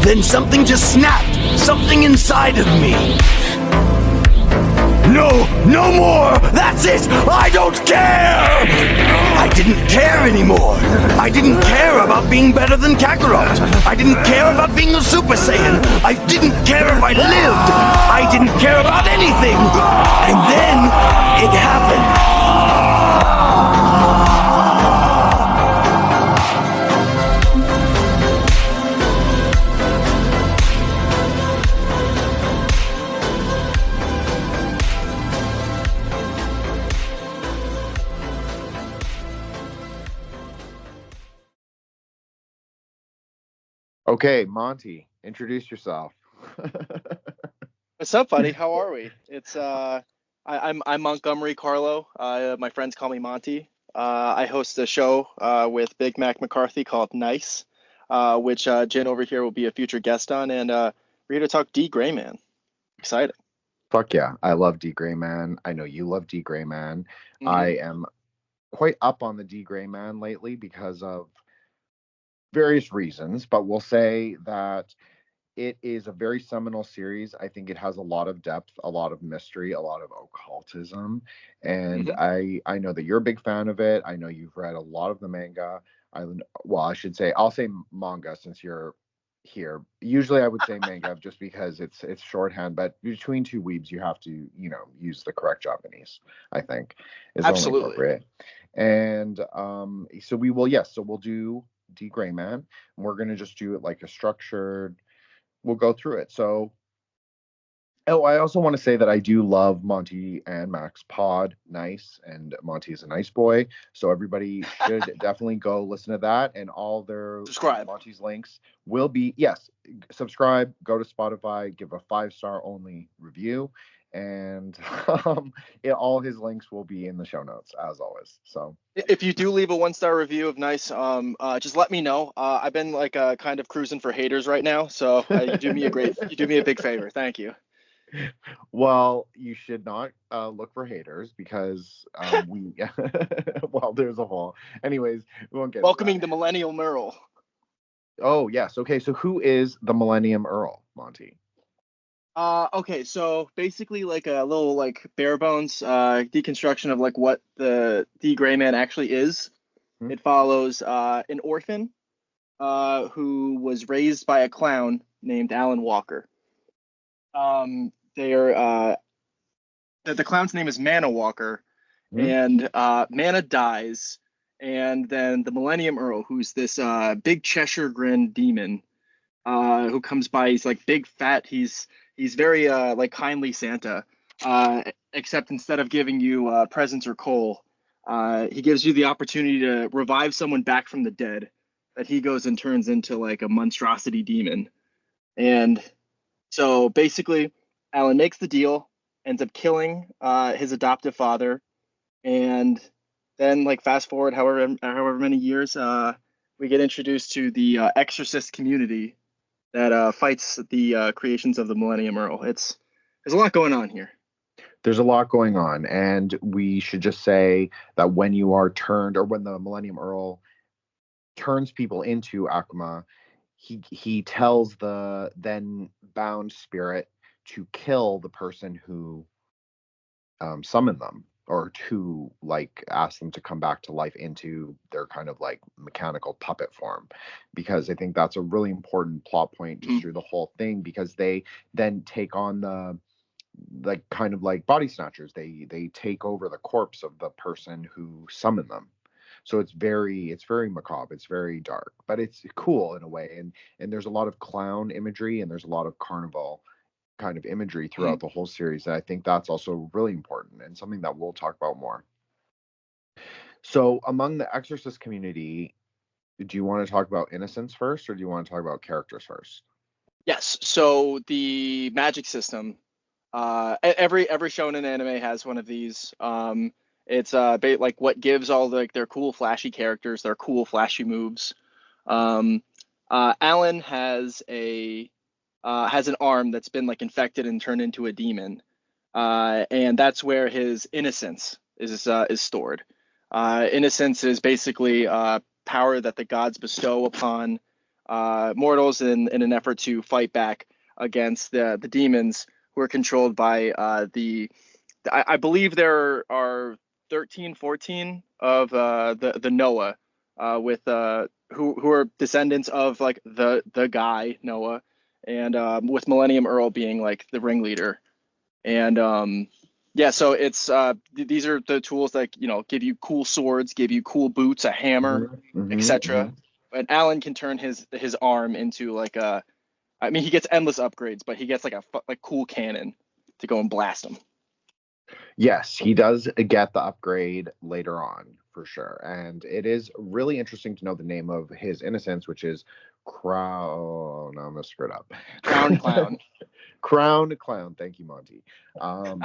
Then something just snapped. Something inside of me. No, no more! That's it! I don't care! I didn't care anymore. I didn't care about being better than Kakarot. I didn't care about being a Super Saiyan. I didn't care if I lived. I didn't care about anything. And then it happened. Okay, Monty, introduce yourself. What's up, buddy? How are we? It's I'm Montgomery Carlo. My friends call me Monty. I host a show with Big Mac McCarthy called Nice, which Jen over here will be a future guest on, and we're here to talk D. Gray Man. Exciting. Fuck yeah, I love D. Gray Man. I know you love D. Gray Man. Mm-hmm. I am quite up on the D. Gray Man lately because of various reasons, but we'll say that it is a very seminal series. I think it has a lot of depth, a lot of mystery, a lot of occultism, and I know that you're a big fan of it. I know you've read a lot of the manga. I should say, I'll say manga since you're here. Usually I would say manga just because it's shorthand, but between two weebs you have to, use the correct Japanese, I think is Absolutely only appropriate. And so we'll do D. Gray Man, and we're going to just do it like a structured, we'll go through it. So, I also want to say that I do love Monty and Mac's pod, Nice, and Monty is a nice boy. So everybody should definitely go listen to that, and all their Monty's links will be, subscribe, go to Spotify, give a 5-star only review, and all his links will be in the show notes as always. So if you do leave a 1-star review of Nice, just let me know. I've been kind of cruising for haters right now, so you do me a big favor. Thank you. Well, you should not look for haters because there's a whole. Anyways, we won't get welcoming the Millennium Earl. Oh yes, okay. So who is the Millennium Earl, Monty? Okay, so basically like a little bare bones deconstruction of what the D. Gray Man actually is. Mm-hmm. It follows an orphan who was raised by a clown named Alan Walker. The clown's name is Mana Walker, and Mana dies, and then the Millennium Earl, who's this big Cheshire grin demon, who comes by. He's big fat. He's very kindly Santa, except instead of giving you presents or coal, he gives you the opportunity to revive someone back from the dead that he goes and turns into a monstrosity demon. And so basically Alan makes the deal, ends up killing his adoptive father, and then fast forward however many years, we get introduced to the exorcist community that fights the creations of the Millennium Earl. There's a lot going on here. There's a lot going on, and we should just say that when you are turned, or when the Millennium Earl turns people into Akuma, he tells the then bound spirit to kill the person who summoned them, or to ask them to come back to life into their kind of mechanical puppet form, because I think that's a really important plot point just through the whole thing, because they then take on the kind of body snatchers. They take over the corpse of the person who summoned them. So it's very macabre, it's very dark, but it's cool in a way, and there's a lot of clown imagery, and there's a lot of carnival kind of imagery throughout the whole series. And I think that's also really important and something that we'll talk about more. So among the exorcist community, do you want to talk about innocence first, or do you want to talk about characters first? Yes. So the magic system, every shonen anime has one of these. It's what gives all their cool flashy characters their cool flashy moves. Alan has an arm that's been infected and turned into a demon, and that's where his innocence is stored. Innocence is basically power that the gods bestow upon mortals in an effort to fight back against the demons who are controlled by I believe there are 13, 14 of the Noah with who are descendants of like the guy Noah, and with Millennium Earl being like the ringleader. And yeah, so it's these are the tools that give you cool swords, give you cool boots, a hammer, etc. But Alan can turn his arm into like I mean, he gets endless upgrades, but he gets like a cool cannon to go and blast him. Yes, he does get the upgrade later on for sure. And it is really interesting to know the name of his innocence, which is Crown. No, I'm going to screw it up. Crown Clown. Crown Clown. Thank you, Monty.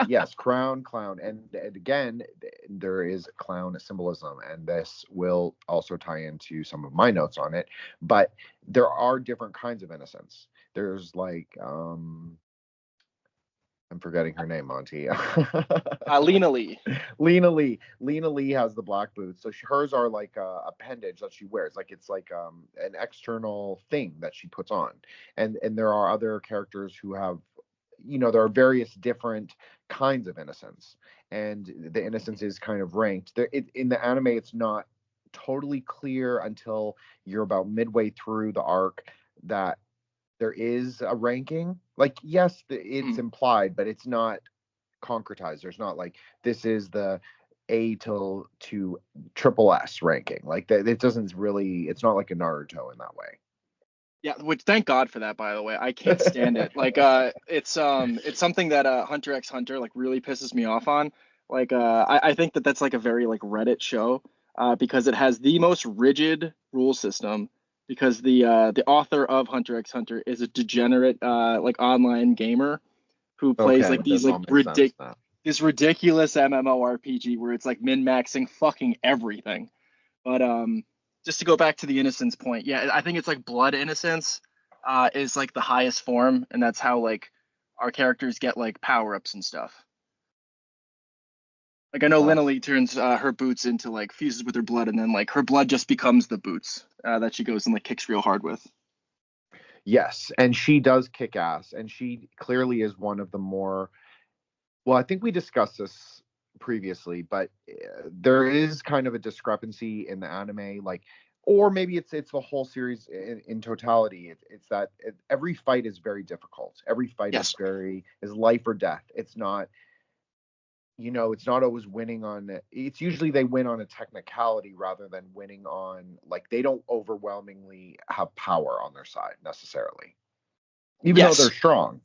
Yes, Crown Clown. And again, there is clown symbolism, and this will also tie into some of my notes on it. But there are different kinds of innocence. There's like, I'm forgetting her name, Monty. Lena Lee. Lena Lee has the black boots. So hers are like a appendage that she wears. Like it's like an external thing that she puts on. And there are other characters who have, there are various different kinds of innocence. And the innocence is kind of ranked. In the anime, it's not totally clear until you're about midway through the arc that there is a ranking. Like, yes, it's implied, but it's not concretized. There's not like this is the A to triple S ranking. Like that, it doesn't really. It's not like a Naruto in that way. Yeah, which thank God for that, by the way. I can't stand it. Like, it's something that Hunter x Hunter like really pisses me off on. Like, I think that's like a very like Reddit show, because it has the most rigid rule system. Because the author of Hunter x Hunter is a degenerate like online gamer who plays like these like this ridiculous MMORPG where it's like min-maxing fucking everything. But just to go back to the innocence point, yeah, I think it's like blood innocence is like the highest form, and that's how like our characters get like power-ups and stuff. Like I know Lena Lee turns her boots into like fuses with her blood, and then like her blood just becomes the boots that she goes and like kicks real hard with. Yes, and she does kick ass, and she clearly is one of the more. Well, I think we discussed this previously, but there is kind of a discrepancy in the anime, like, or maybe it's the whole series in totality. It's that every fight is very difficult. Every fight is life or death. It's not. It's not always winning on it. It's usually they win on a technicality rather than winning on, like, they don't overwhelmingly have power on their side necessarily, even though they're strong.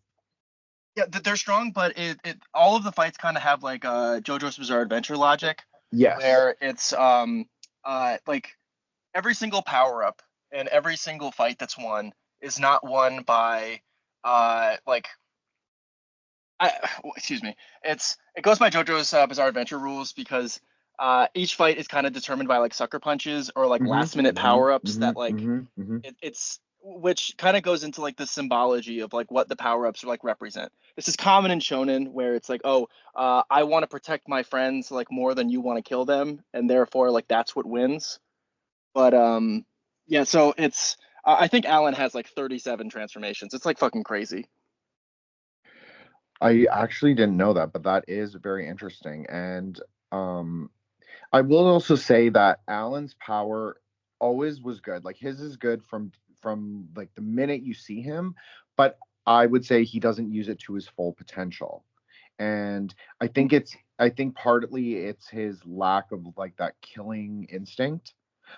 Yeah, they're strong, but it all of the fights kind of have like JoJo's Bizarre Adventure logic. Yes. Where it's like every single power up and every single fight that's won is not won by excuse me. It goes by JoJo's Bizarre Adventure rules because each fight is kind of determined by like sucker punches or like last minute power ups that like it's which kind of goes into like the symbology of like what the power ups like represent. This is common in Shonen where it's like, oh, I want to protect my friends like more than you want to kill them, and therefore like that's what wins. But yeah, so it's I think Alan has like 37 transformations. It's like fucking crazy. I actually didn't know that, but that is very interesting. And I will also say that Alan's power always was good. Like his is good from like the minute you see him, but I would say he doesn't use it to his full potential. And I think partly it's his lack of like that killing instinct.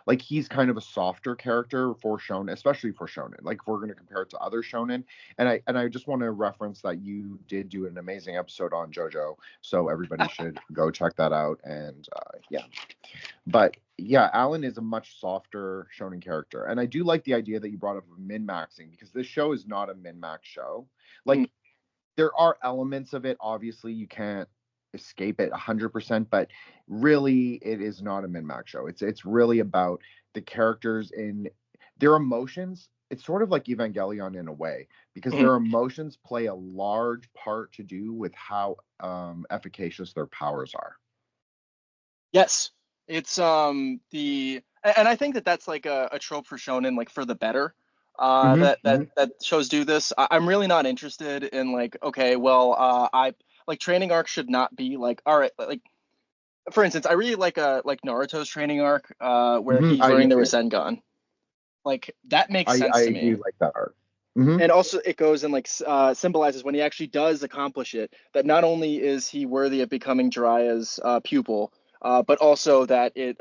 Like he's kind of a softer character for shonen, especially for shonen. Like if we're going to compare it to other shonen, and I just want to reference that you did do an amazing episode on JoJo, so everybody should go check that out. And yeah, but yeah, Alan is a much softer shonen character, and I do like the idea that you brought up of min-maxing because this show is not a min-max show. Like there are elements of it. Obviously, you can't escape it 100%, but really it is not a min-max show. It's really about the characters in their emotions. It's sort of like Evangelion in a way because their emotions play a large part to do with how efficacious their powers are. Yes, it's and I think that's like a trope for shonen, like for the better. that shows do this. I'm really not interested in like, okay, well, I like training arc should not be like, all right, like for instance, I really like Naruto's training arc, where he's I do learning the too. Rasengan. Like that makes sense I to do me. like that art. Mm-hmm. And also it goes and like symbolizes when he actually does accomplish it, that not only is he worthy of becoming Jiraiya's pupil, but also that it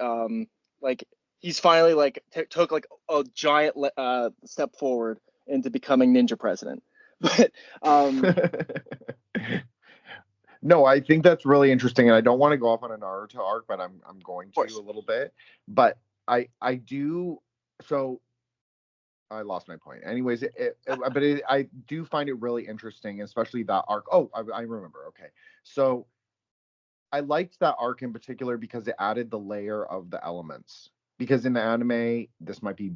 like he's finally like took like a giant step forward into becoming ninja president. But No, I think that's really interesting, and I don't want to go off on a Naruto arc, but I'm going of to course, a little bit. But I do. So I lost my point. Anyways, I do find it really interesting, especially that arc. Oh, I remember. Okay, so I liked that arc in particular because it added the layer of the elements. Because in the anime, yeah. this might be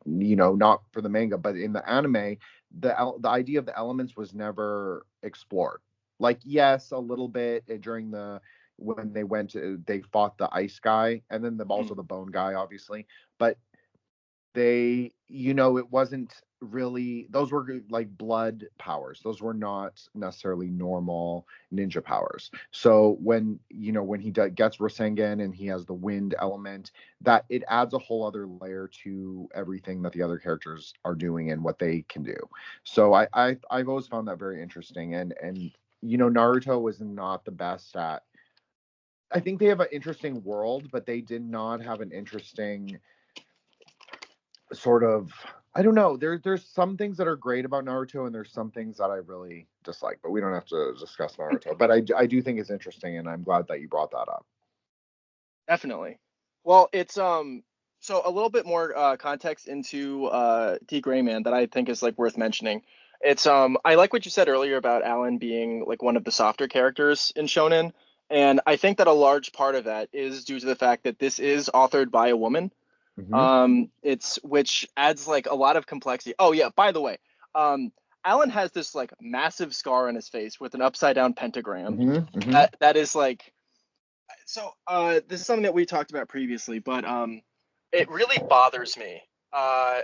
not for the manga, but in the anime, the idea of the elements was never explored. Like yes, a little bit during when they fought the ice guy and then also the bone guy, obviously, but it wasn't really, those were like blood powers. Those were not necessarily normal ninja powers. So when he gets Rasengan and he has the wind element, that it adds a whole other layer to everything that the other characters are doing and what they can do. So I've always found that very interesting. And Naruto was not the best at, I think they have an interesting world, but they did not have an interesting sort of, I don't know. There's some things that are great about Naruto, and there's some things that I really dislike. But we don't have to discuss Naruto. But I do think it's interesting, and I'm glad that you brought that up. Definitely. Well, it's so a little bit more context into D Grayman that I think is like worth mentioning. It's I like what you said earlier about Alan being like one of the softer characters in Shonen, and I think that a large part of that is due to the fact that this is authored by a woman. Mm-hmm. It's which adds like a lot of complexity. Oh yeah, by the way, Alan has this like massive scar on his face with an upside down pentagram. Mm-hmm. Mm-hmm. That is like so this is something that we talked about previously, but it really bothers me.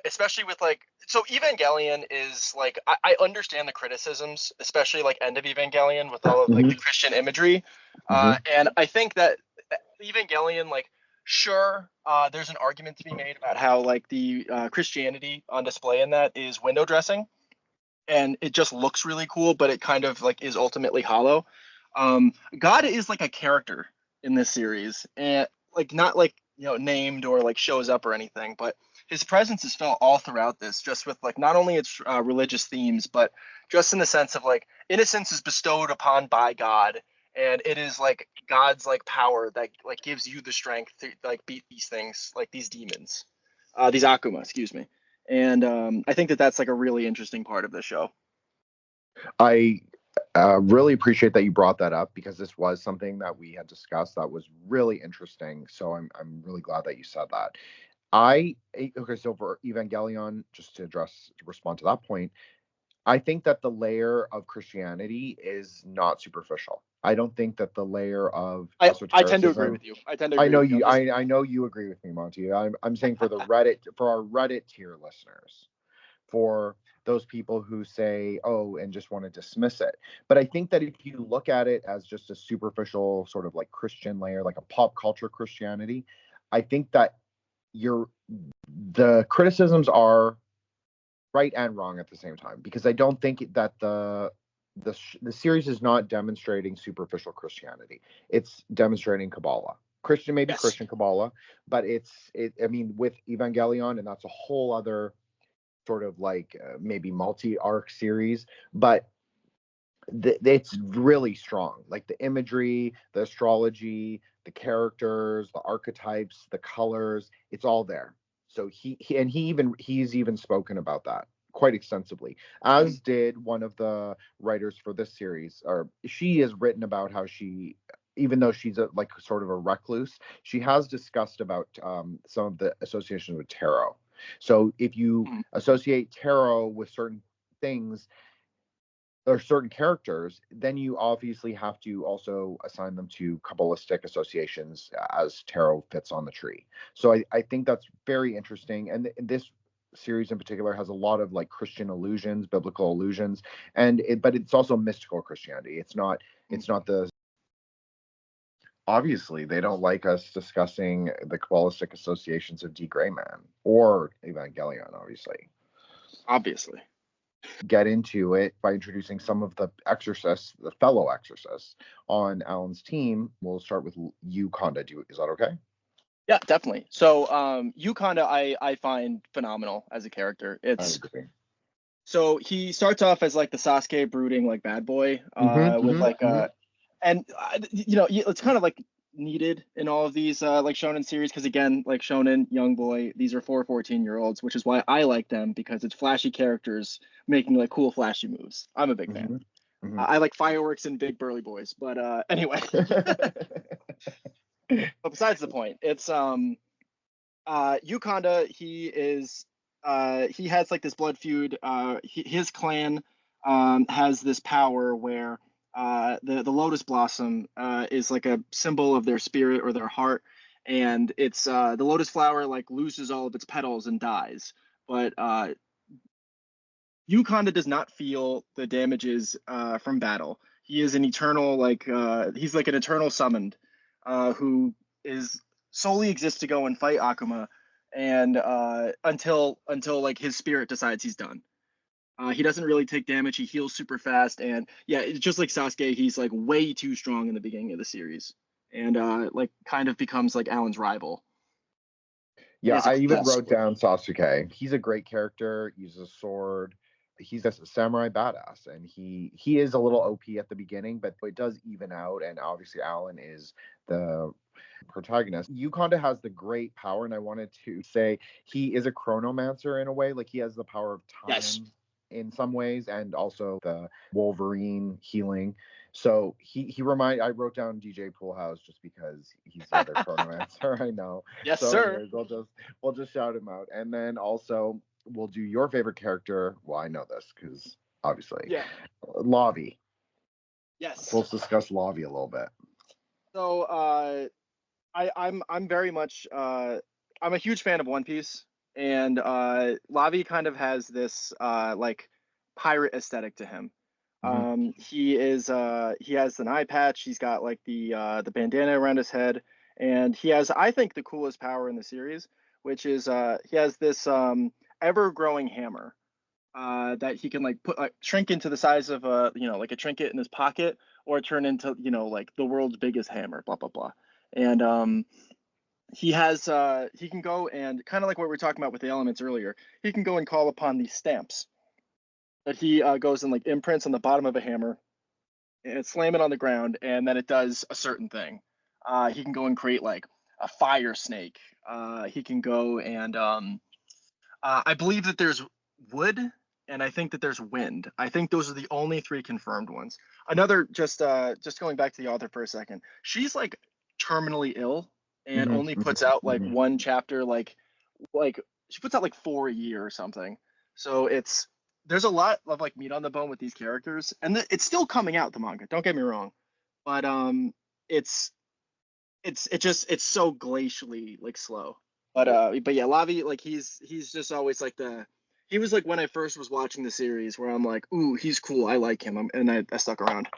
Especially with like so Evangelion is like I understand the criticisms, especially like end of Evangelion with all of like the Christian imagery. Mm-hmm. And I think that Evangelion, like sure, there's an argument to be made about how like the Christianity on display in that is window dressing and it just looks really cool, but it kind of like is ultimately hollow. God is like a character in this series, and like not like named or like shows up or anything, but his presence is felt all throughout this, just with like not only its religious themes, but just in the sense of like innocence is bestowed upon by God, and it is like God's like power that like gives you the strength to like beat these things, like these demons, these Akuma, excuse me. And I think that that's like a really interesting part of the show. I really appreciate that you brought that up because this was something that we had discussed that was really interesting. So I'm really glad that you said that. Okay, so for Evangelion, just to respond to that point, I think that the layer of Christianity is not superficial. I don't think that the layer of I tend to agree esotericism. with you. I tend to agree with you. I know you agree with me, Monty. I'm saying for our Reddit tier listeners, for those people who say, oh, and just want to dismiss it. But I think that if you look at it as just a superficial sort of like Christian layer, like a pop culture Christianity, I think that the criticisms are right and wrong at the same time, because I don't think that the series is not demonstrating superficial Christianity. It's demonstrating Kabbalah. Christian, maybe Yes. Christian Kabbalah, but I mean, with Evangelion, and that's a whole other sort of like maybe multi-arc series, but it's really strong. Like the imagery, the astrology, the characters, the archetypes, the colors, it's all there. So he's even spoken about that quite extensively, as did one of the writers for this series. Or she has written about how she, even though she's like sort of a recluse, she has discussed about some of the associations with tarot. So if you associate tarot with certain things or certain characters, then you obviously have to also assign them to Kabbalistic associations as tarot fits on the tree. So I think that's very interesting. And this series in particular has a lot of like Christian allusions, biblical allusions, but it's also mystical Christianity. It's not the obviously they don't like us discussing the Kabbalistic associations of D. Gray Man or Evangelion, Obviously. Get into it by introducing some of the exorcists, the fellow exorcists on Alan's team. We'll start with you, Conda. Is that okay? Yeah, definitely. So Yukanda I find phenomenal as a character. So he starts off as like the Sasuke brooding like bad boy and it's kind of like needed in all of these like shonen series, because again, like shonen young boy, these are 14-year-olds, which is why I like them, because it's flashy characters making like cool flashy moves. I'm a big fan. I like fireworks and big burly boys, but anyway. But besides the point, it's Yukanda, he has like this blood feud. His clan has this power where the lotus blossom is like a symbol of their spirit or their heart, and it's the lotus flower like loses all of its petals and dies. But Yukanda does not feel the damages from battle. He is an eternal, he's like an eternal summoned who is solely exists to go and fight Akuma, and until like his spirit decides he's done. He doesn't really take damage. He heals super fast, and yeah, it's just like Sasuke. He's like way too strong in the beginning of the series, and like kind of becomes like Alan's rival. Yeah, I even wrote down Sasuke. He's a great character. He uses a sword. He's a samurai badass, and he is a little OP at the beginning, but it does even out. And obviously, Alan is the protagonist. Yukanda has the great power, and I wanted to say he is a chronomancer in a way. Like he has the power of time in some ways, and also the Wolverine healing. So I wrote down DJ Poolhouse just because he's the other chronomancer. I know. Yes, so sir. Anyways, we'll just shout him out, and then also we'll do your favorite character. Well, I know this because obviously, Lavi. Yes. Let's discuss Lavi a little bit. So I'm very much I'm a huge fan of One Piece, and Lavi kind of has this like pirate aesthetic to him. He has an eye patch. He's got like the bandana around his head, and he has, I think, the coolest power in the series, which is he has this ever-growing hammer that he can like shrink into the size of like a trinket in his pocket, or turn into like the world's biggest hammer. Blah blah blah. And he can go and kind of like what we were talking about with the elements earlier. He can go and call upon these stamps that he goes and like imprints on the bottom of a hammer and slam it on the ground, and then it does a certain thing. He can go and create like a fire snake. He can go and I believe that there's wood, and I think that there's wind. I think those are the only three confirmed ones. Another, just going back to the author for a second, she's like terminally ill and only puts out like one chapter, like she puts out like 4 a year or something. So there's a lot of like meat on the bone with these characters, and it's still coming out, the manga. Don't get me wrong, but it's so glacially like slow. But yeah, Lavi, like he's just always like he was like when I first was watching the series where I'm like, ooh, he's cool, I like him, and I stuck around.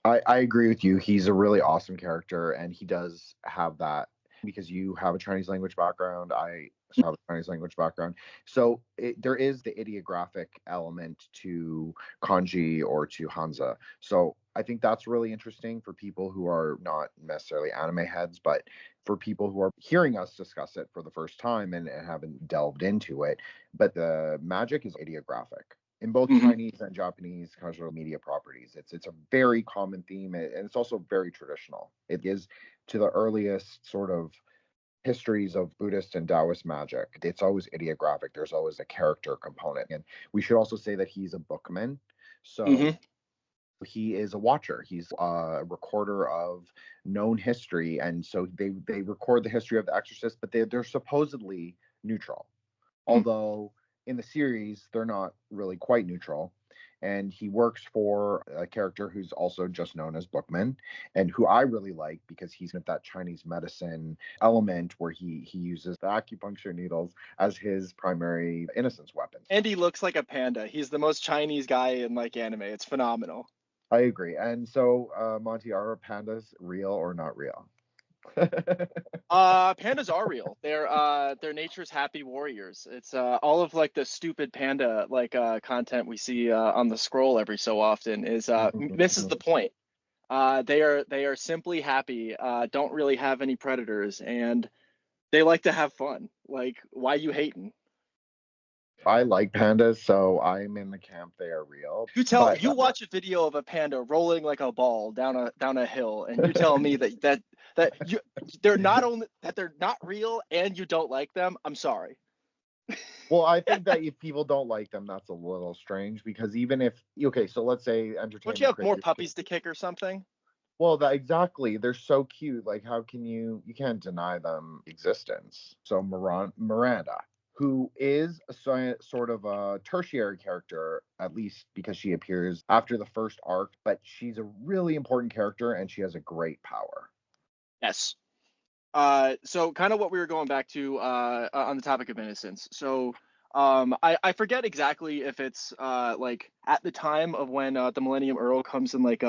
I agree with you. He's a really awesome character, and he does have that because you have a Chinese language background. I have a Chinese language background. So there is the ideographic element to kanji or to Hanza. So I think that's really interesting for people who are not necessarily anime heads, but for people who are hearing us discuss it for the first time and haven't delved into it. But the magic is ideographic in both Chinese and Japanese cultural media properties. It's a very common theme, and it's also very traditional. It is to the earliest sort of histories of Buddhist and Taoist magic. It's always ideographic. There's always a character component. And we should also say that he's a bookman. So he is a watcher. He's a recorder of known history. And so they record the history of the exorcist, but they're supposedly neutral. Although in the series, they're not really quite neutral. and he works for a character who's also just known as Bookman, and who I really like because he's got that Chinese medicine element where he uses the acupuncture needles as his primary innocence weapon. And he looks like a panda. He's the most Chinese guy in like anime. It's phenomenal. I agree. And so, Monty, are pandas real or not real? Pandas are real. They're nature's happy warriors. It's all of like the stupid panda like content we see on the scroll every so often is misses the point. They are simply happy, don't really have any predators, and they like to have fun. Like, why you hating? I like pandas, so I'm in the camp they are real. You watch a video of a panda rolling like a ball down a hill, and you tell me they're not real and you don't like them. I'm sorry. Well, I think that if people don't like them, that's a little strange, because even if, okay, so let's say entertainment. Don't you have more puppies to kick or something? Well, exactly. They're so cute. Like, how can you can't deny them existence. So Miranda, who is sort of a tertiary character, at least because she appears after the first arc, but she's a really important character and she has a great power. Yes. So kind of what we were going back to on the topic of innocence. So I forget exactly if it's like at the time of when the Millennium Earl comes and like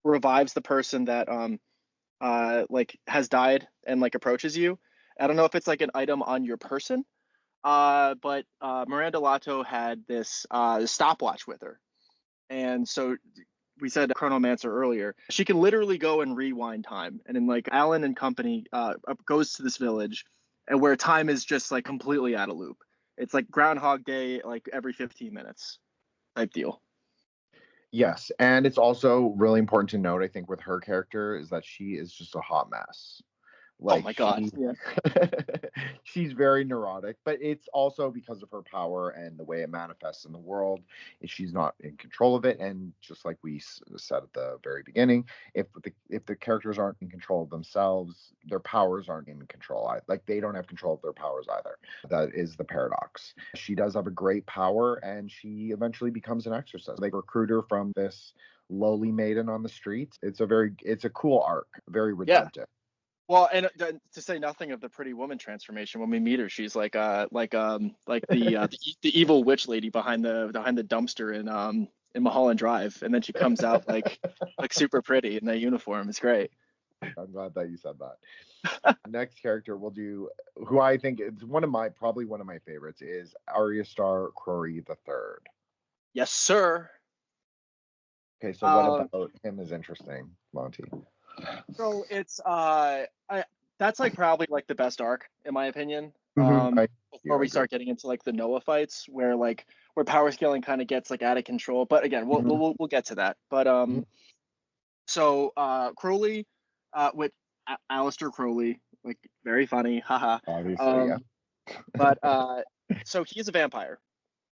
revives the person that like has died and like approaches you. I don't know if it's like an item on your person, but Miranda Lato had this stopwatch with her, and so we said chronomancer earlier. She can literally go and rewind time, and then like Alan and company goes to this village, and where time is just like completely out of loop. It's like Groundhog Day, like every 15 minutes type deal. Yes, and it's also really important to note, I think, with her character is that she is just a hot mess. Like, oh my god, yeah. She's very neurotic, but it's also because of her power and the way it manifests in the world. She's not in control of it, and just like we said at the very beginning, if the characters aren't in control of themselves, their powers aren't in control. Like, they don't have control of their powers either. That is the paradox. She does have a great power, and she eventually becomes an exorcist. They recruit her from this lowly maiden on the streets. It's a cool arc, very redemptive. Yeah. Well, and to say nothing of the pretty woman transformation, when we meet her, she's like the evil witch lady behind the dumpster in Mulholland Drive, and then she comes out like super pretty in that uniform. It's great. I'm glad that you said that. Next character we'll do, who I think is probably one of my favorites, is Aryastar Crowry III. Yes, sir. Okay, so what about him is interesting, Monty? So it's that's like probably like the best arc in my opinion. Before we start getting into like the Noah fights, where power scaling kind of gets like out of control. But again, we'll get to that. But so Crowley, with Aleister Crowley, like very funny, haha. Obviously, yeah. But so he's a vampire.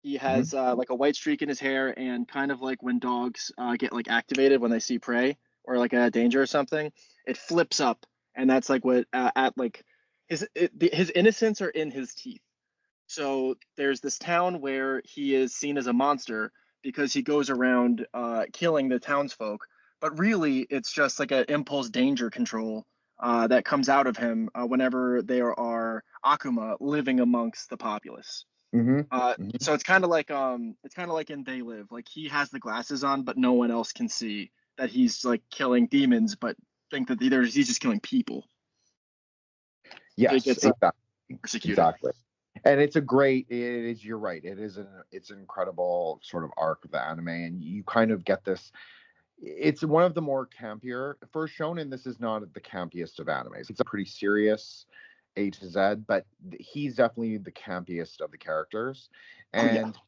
He has like a white streak in his hair, and kind of like when dogs get like activated when they see prey or like a danger or something, it flips up, and that's like what at like his innocence are in his teeth. So there's this town where he is seen as a monster because he goes around killing the townsfolk, but really it's just like an impulse danger control that comes out of him whenever there are Akuma living amongst the populace. So it's kind of like in They Live, like he has the glasses on, but no one else can see that he's like killing demons, but think that he's just killing people. Yes, exactly. And you're right. It's an incredible sort of arc of the anime, and you kind of get this. It's one of the more campier. For Shonen, this is not the campiest of animes. It's a pretty serious A to Z, but he's definitely the campiest of the characters. And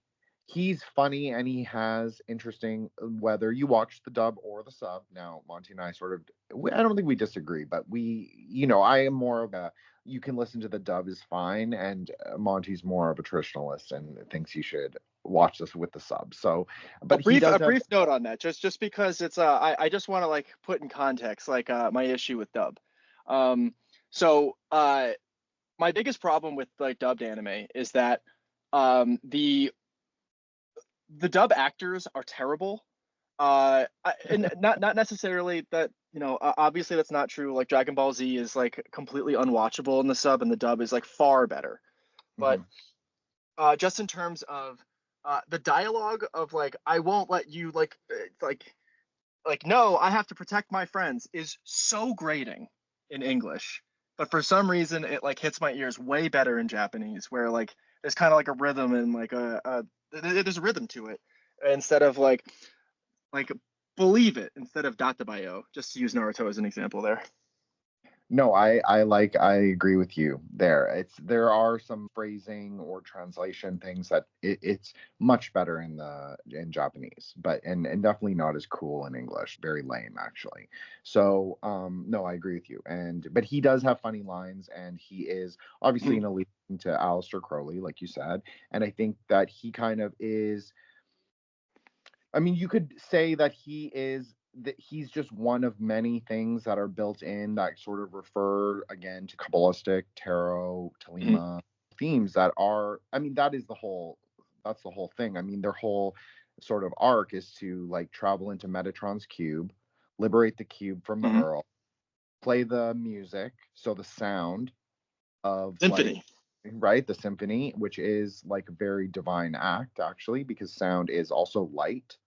he's funny, and he has interesting, whether you watch the dub or the sub. Now, Monty and I I don't think we disagree, but I am more of a, you can listen to the dub is fine, and Monty's more of a traditionalist and thinks you should watch this with the sub. So, but a brief note on that, just because it's I just want to like put in context like my issue with dub. So my biggest problem with like dubbed anime is that the the dub actors are terrible. And not necessarily that, obviously that's not true. Like Dragon Ball Z is like completely unwatchable in the sub, and the dub is like far better. But just in terms of the dialogue of like, I won't let you like no, I have to protect my friends is so grating in English. But for some reason it like hits my ears way better in Japanese, where like there's kind of like a rhythm and like there's a rhythm to it instead of like believe it instead of databayo, just to use Naruto as an example there. No, I agree with you there. There are some phrasing or translation things that it's much better in Japanese, but and definitely not as cool in English. Very lame actually. So no, I agree with you. But he does have funny lines, and he is obviously an allusion to Aleister Crowley, like you said, and I think that he kind of is. I mean, you could say that he's just one of many things that are built in that sort of refer again to Kabbalistic, tarot, Telema themes that are, I mean, that's the whole thing. I mean, their whole sort of arc is to like travel into Metatron's cube, liberate the cube from the Earl, play the music, so the sound of symphony. Right, the symphony, which is like a very divine act actually, because sound is also light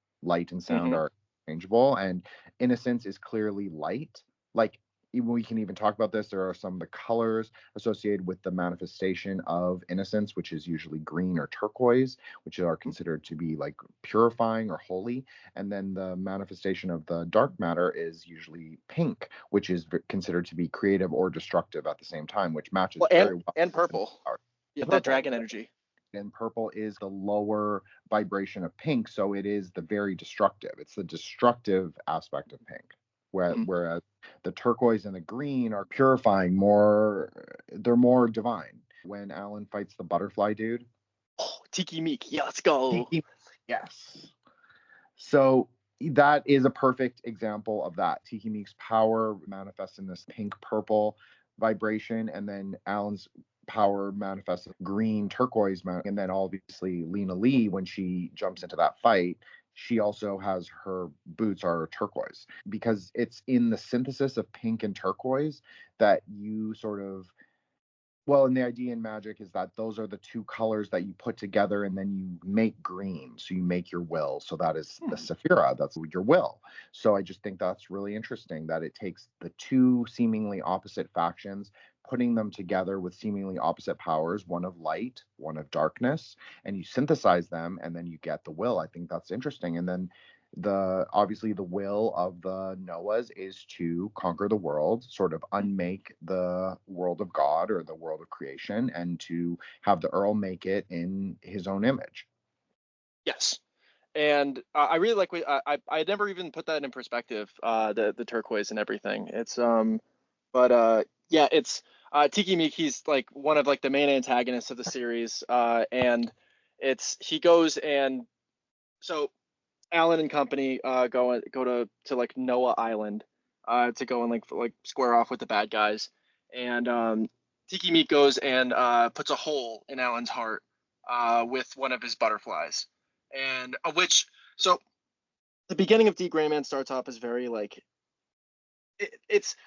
and sound are interchangeable, and innocence is clearly light. Like we can even talk about this, there are some of the colors associated with the manifestation of innocence, which is usually green or turquoise, which are considered to be like purifying or holy, and then the manifestation of the dark matter is usually pink, which is considered to be creative or destructive at the same time, which matches very well. And purple. Yeah, that dragon energy. And purple is the lower vibration of pink, so it is the very destructive. It's the destructive aspect of pink, whereas the turquoise and the green are purifying, they're more divine. When Alan fights the butterfly dude, Tiki Meek, yeah, let's go. Yes. So that is a perfect example of that. Tiki Meek's power manifests in this pink purple vibration, and then Alan's power manifests green turquoise, and then obviously Lena Lee, when she jumps into that fight, she also has her boots are turquoise, because it's in the synthesis of pink and turquoise that you sort of, well, and the idea in magic is that those are the two colors that you put together and then you make green. So you make your will. So that is the Sephira. That's your will. So I just think that's really interesting that it takes the two seemingly opposite factions, putting them together with seemingly opposite powers, one of light, one of darkness, and you synthesize them and then you get the will. I think that's interesting. And then obviously the will of the Noahs is to conquer the world, sort of unmake the world of God or the world of creation, and to have the Earl make it in his own image. Yes. And I really like I never even put that in perspective, the turquoise and everything. It's yeah, it's Tiki Meek, he's like one of like the main antagonists of the series, and he goes, and so Alan and company go to like Noah Island to go and like square off with the bad guys, and Tiki Meek goes and puts a hole in Alan's heart with one of his butterflies, and so the beginning of D Greyman starts off as very like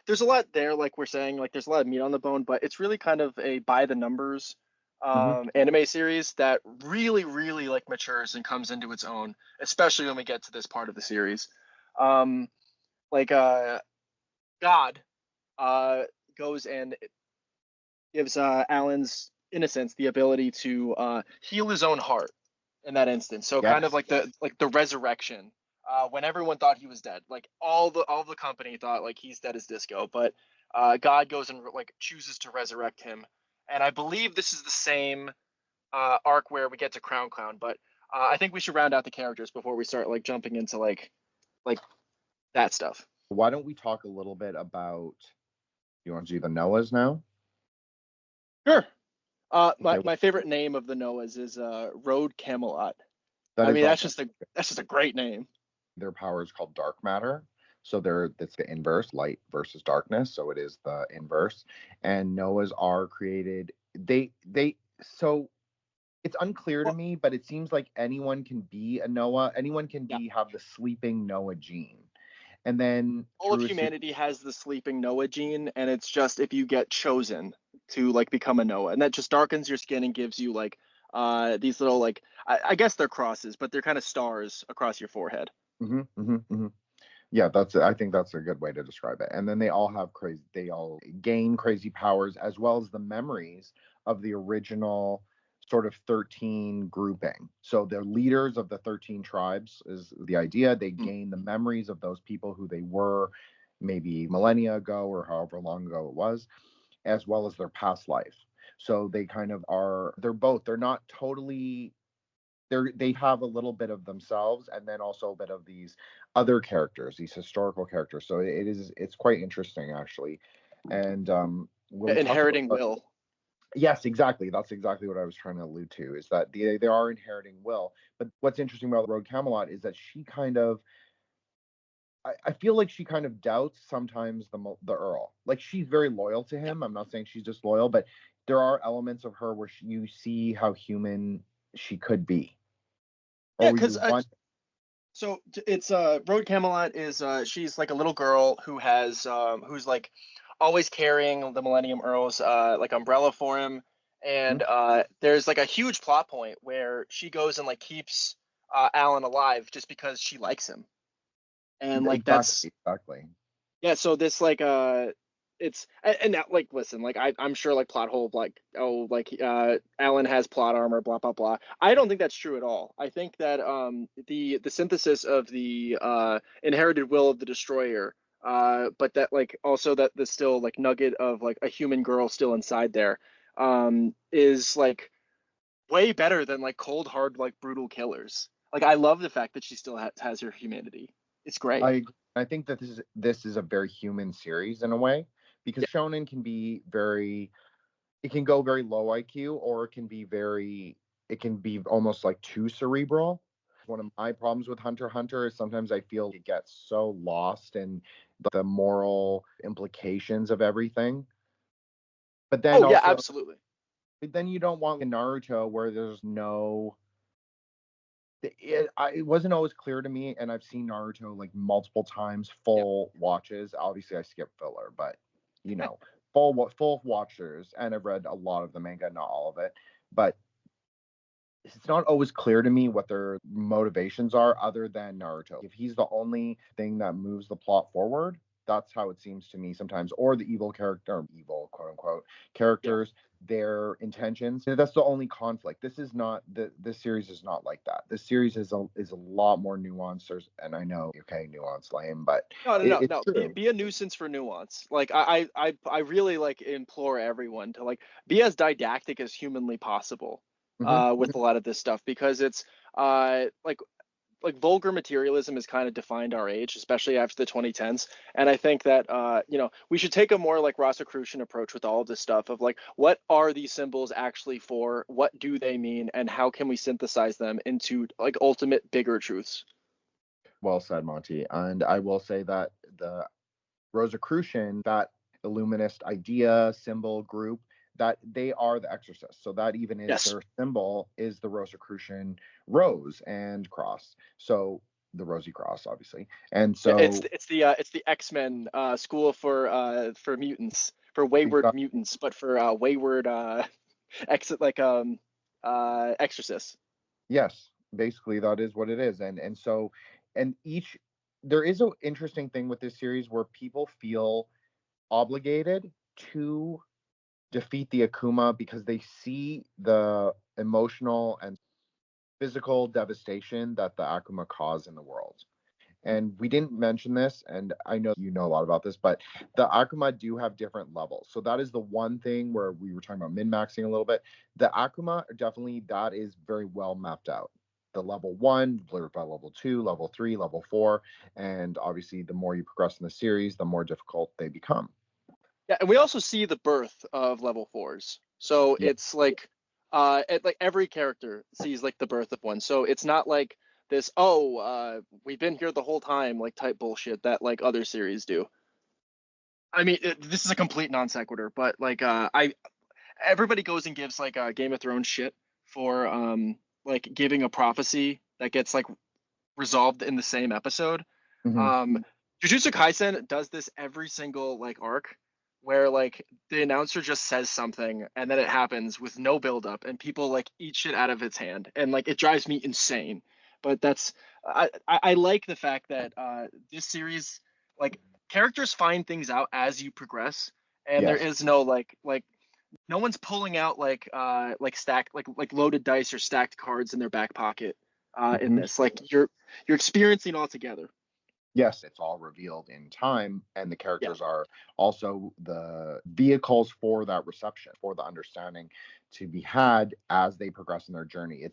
there's a lot there, like we're saying, like there's a lot of meat on the bone, but it's really kind of a by the numbers anime series that really, really like matures and comes into its own, especially when we get to this part of the series. God goes and gives Alan's innocence the ability to heal his own heart in that instance. So kind of like the resurrection. When everyone thought he was dead, like all the company thought like he's dead as disco, but God goes and like chooses to resurrect him. And I believe this is the same arc where we get to Crown Clown, but I think we should round out the characters before we start like jumping into like that stuff. Why don't we talk a little bit about, you want to do the Noahs now? Sure. My favorite name of the Noahs is Road Camelot. That's just a great name. Their power is called dark matter. So that's the inverse, light versus darkness. So it is the inverse. And Noahs are created. So it's unclear to me, but it seems like anyone can be a Noah. Anyone can have the sleeping Noah gene. And then all of humanity has the sleeping Noah gene, and it's just if you get chosen to like become a Noah, and that just darkens your skin and gives you like these little like I guess they're crosses, but they're kind of stars across your forehead. Yeah, I think that's a good way to describe it. And then they all gain crazy powers, as well as the memories of the original sort of 13 grouping. So they're leaders of the 13 tribes is the idea. They gain the memories of those people who they were maybe millennia ago or however long ago it was, as well as their past life. So they kind of they're not totally, they have a little bit of themselves and then also a bit of these other characters, these historical characters. So it's quite interesting actually. And inheriting will. Yes, exactly. That's exactly what I was trying to allude to, is that they are inheriting will. But what's interesting about Road Camelot is that she kind of, I feel like she kind of doubts sometimes the Earl. Like, she's very loyal to him. I'm not saying she's just loyal, but there are elements of her where you see how human she could be. Yeah, because so it's Road Camelot is she's like a little girl who has who's like always carrying the Millennium Earl's like umbrella for him, and there's like a huge plot point where she goes and like keeps Alan alive just because she likes him, and like exactly. Yeah, so this like it's and now like listen, like I'm sure like plot hole like Alan has plot armor, blah blah blah. I don't think that's true at all. I think that the synthesis of the inherited will of the destroyer, but that like also that the still like nugget of like a human girl still inside there, is like way better than like cold hard like brutal killers. Like I love the fact that she still has her humanity. It's great. I think that this is a very human series in a way, because shonen can be it can go very low IQ, or it can be almost like too cerebral. One of my problems with Hunter x Hunter is sometimes I feel it gets so lost in the moral implications of everything. But then yeah, absolutely. Then you don't want Naruto where there's no. It wasn't always clear to me, and I've seen Naruto like multiple times, full watches. Obviously, I skip filler, but full watchers, and I've read a lot of the manga, not all of it. But it's not always clear to me what their motivations are, other than Naruto. If he's the only thing that moves the plot forward, that's how it seems to me sometimes. Or the evil character, evil quote unquote characters, their intentions. That's the only conflict. This is not this series is not like that. This series is a lot more nuanced. And I know, okay, nuance lame, but no. Be a nuisance for nuance. Like I really like implore everyone to like be as didactic as humanly possible with a lot of this stuff, because it's like vulgar materialism has kind of defined our age, especially after the 2010s. And I think that we should take a more like Rosicrucian approach with all of this stuff of like, what are these symbols actually for? What do they mean? And how can we synthesize them into like ultimate bigger truths? Well said, Monty. And I will say that the Rosicrucian, that illuminist idea, symbol, group, that they are the exorcists. So that even is their symbol, is the Rosicrucian rose and cross. So the rosy cross, obviously. And so it's the X-Men school for mutants, for wayward mutants, but for wayward exorcists. Yes, basically that is what it is. And there is an interesting thing with this series where people feel obligated to defeat the Akuma because they see the emotional and physical devastation that the Akuma cause in the world. And we didn't mention this, and I know you know a lot about this, but the Akuma do have different levels. So that is the one thing where we were talking about min-maxing a little bit. The Akuma, definitely, that is very well mapped out. The level 1, blurred by level 2, level 3, level 4, and obviously the more you progress in the series, the more difficult they become. Yeah, and we also see the birth of level 4s. So it's like every character sees like the birth of one. So it's not like this, we've been here the whole time, like type bullshit that like other series do. I mean, this is a complete non sequitur, but like everybody goes and gives like Game of Thrones shit for like giving a prophecy that gets like resolved in the same episode. Mhm. Jujutsu Kaisen does this every single like arc where like the announcer just says something and then it happens with no build up and people like eat shit out of its hand and like it drives me insane. But that's I like the fact that this series like characters find things out as you progress and there Yes. is no like no one's pulling out like stacked like loaded dice or stacked cards in their back pocket in Mhm. this. Like you're experiencing all together. Yes, it's all revealed in time, and the Yeah. characters are also the vehicles for that reception, for the understanding to be had as they progress in their journey.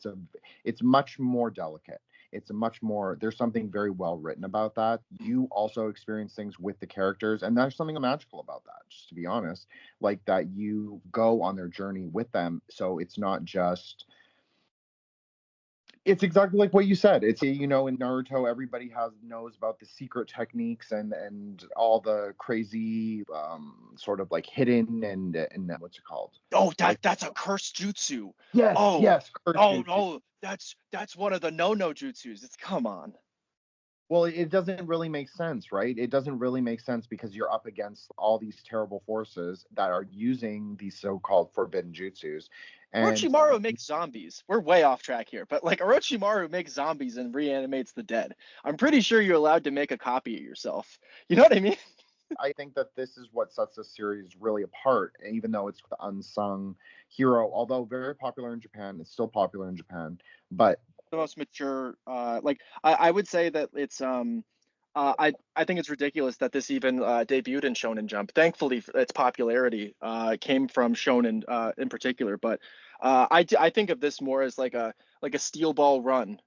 It's much more delicate. It's a much more, there's something very well written about that. You also experience things with the characters, and there's something magical about that, just to be honest, like that you go on their journey with them. So it's not just, it's exactly like what you said. It's, you know, in Naruto, everybody knows about the secret techniques and all the crazy sort of like hidden and what's it called? Oh, Like, that's a cursed jutsu. yes, Oh, yes, oh Kurjutsu. no, that's one of the no jutsus. It's come on. Well, it doesn't really make sense, right? It doesn't really make sense because you're up against all these terrible forces that are using these so-called forbidden jutsus, and Orochimaru makes zombies. We're way off track here, but like Orochimaru makes zombies and reanimates the dead. I'm pretty sure you're allowed to make a copy of yourself. You know what I mean? I think that this is what sets this series really apart, even though it's the unsung hero. Although very popular in Japan, it's still popular in Japan. But The most mature, like I would say that it's I think it's ridiculous that this even debuted in Shonen Jump. Thankfully, its popularity came from Shonen in particular. But I think of this more as like a steel ball run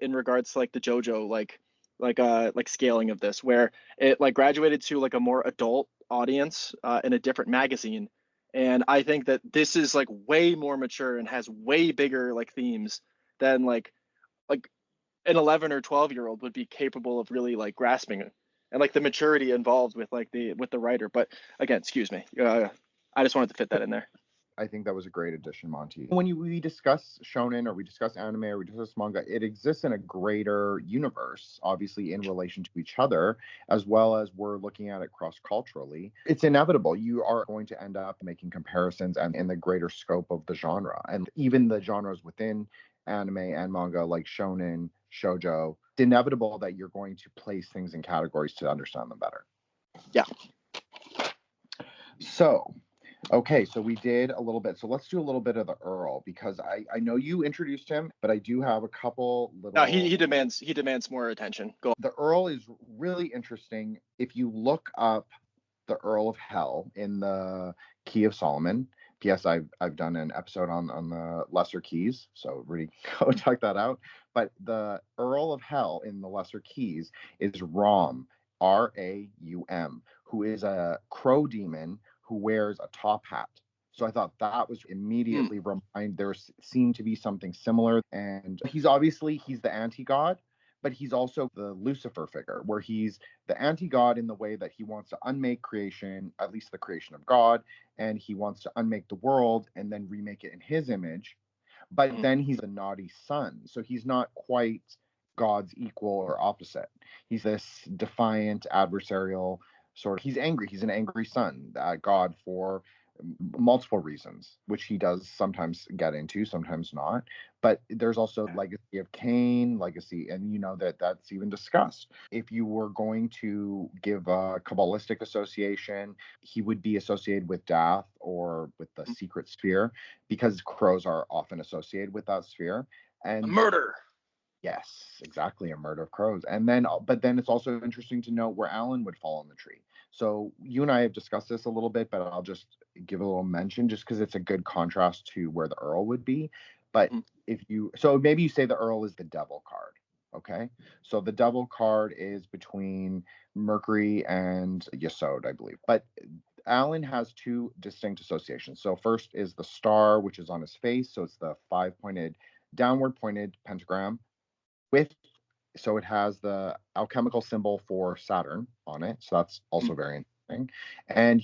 in regards to like the JoJo like scaling of this, where it like graduated to like a more adult audience in a different magazine. And I think that this is like way more mature and has way bigger like themes than like an 11 or 12-year-old would be capable of really like grasping it and like the maturity involved with the writer. But again, excuse me, I just wanted to fit that in there. I think that was a great addition, Monty. When we discuss shonen or we discuss anime or we discuss manga, it exists in a greater universe, obviously in relation to each other, as well as we're looking at it cross-culturally. It's inevitable. You are going to end up making comparisons and in the greater scope of the genre. And even the genres within anime and manga like shonen, shoujo, it's inevitable that you're going to place things in categories to understand them better. Yeah. So, okay, so we did a little bit. So let's do a little bit of the Earl because I know you introduced him, but I do have a couple little. No, he demands more attention. Go. The Earl is really interesting. If you look up the Earl of Hell in the Key of Solomon. P.S. I've done an episode on the Lesser Keys, so really go check that out. But the Earl of Hell in the Lesser Keys is Raum, Raum, who is a crow demon who wears a top hat. So I thought that was immediately there seemed to be something similar. And he's the anti-god, but he's also the Lucifer figure, where he's the anti-god in the way that he wants to unmake creation, at least the creation of God, and he wants to unmake the world and then remake it in his image. But then he's a naughty son, so he's not quite God's equal or opposite. He's this defiant, adversarial sort of. He's angry. He's an angry son at God for multiple reasons, which he does sometimes get into, sometimes not. But there's also legacy of Cain, legacy, and you know that's even discussed. If you were going to give a Kabbalistic association, he would be associated with death or with the secret sphere, because crows are often associated with that sphere. And A murder. yes, exactly, a murder of crows. And then, but then it's also interesting to note where Alan would fall in the tree. So you and I have discussed this a little bit, but I'll just give a little mention just because it's a good contrast to where the Earl would be. But so maybe you say the Earl is the devil card. Okay. So the devil card is between Mercury and Yesod, I believe. But Alan has two distinct associations. So first is the star, which is on his face. So it's the downward pointed pentagram so it has the alchemical symbol for Saturn on it. So that's also very interesting. And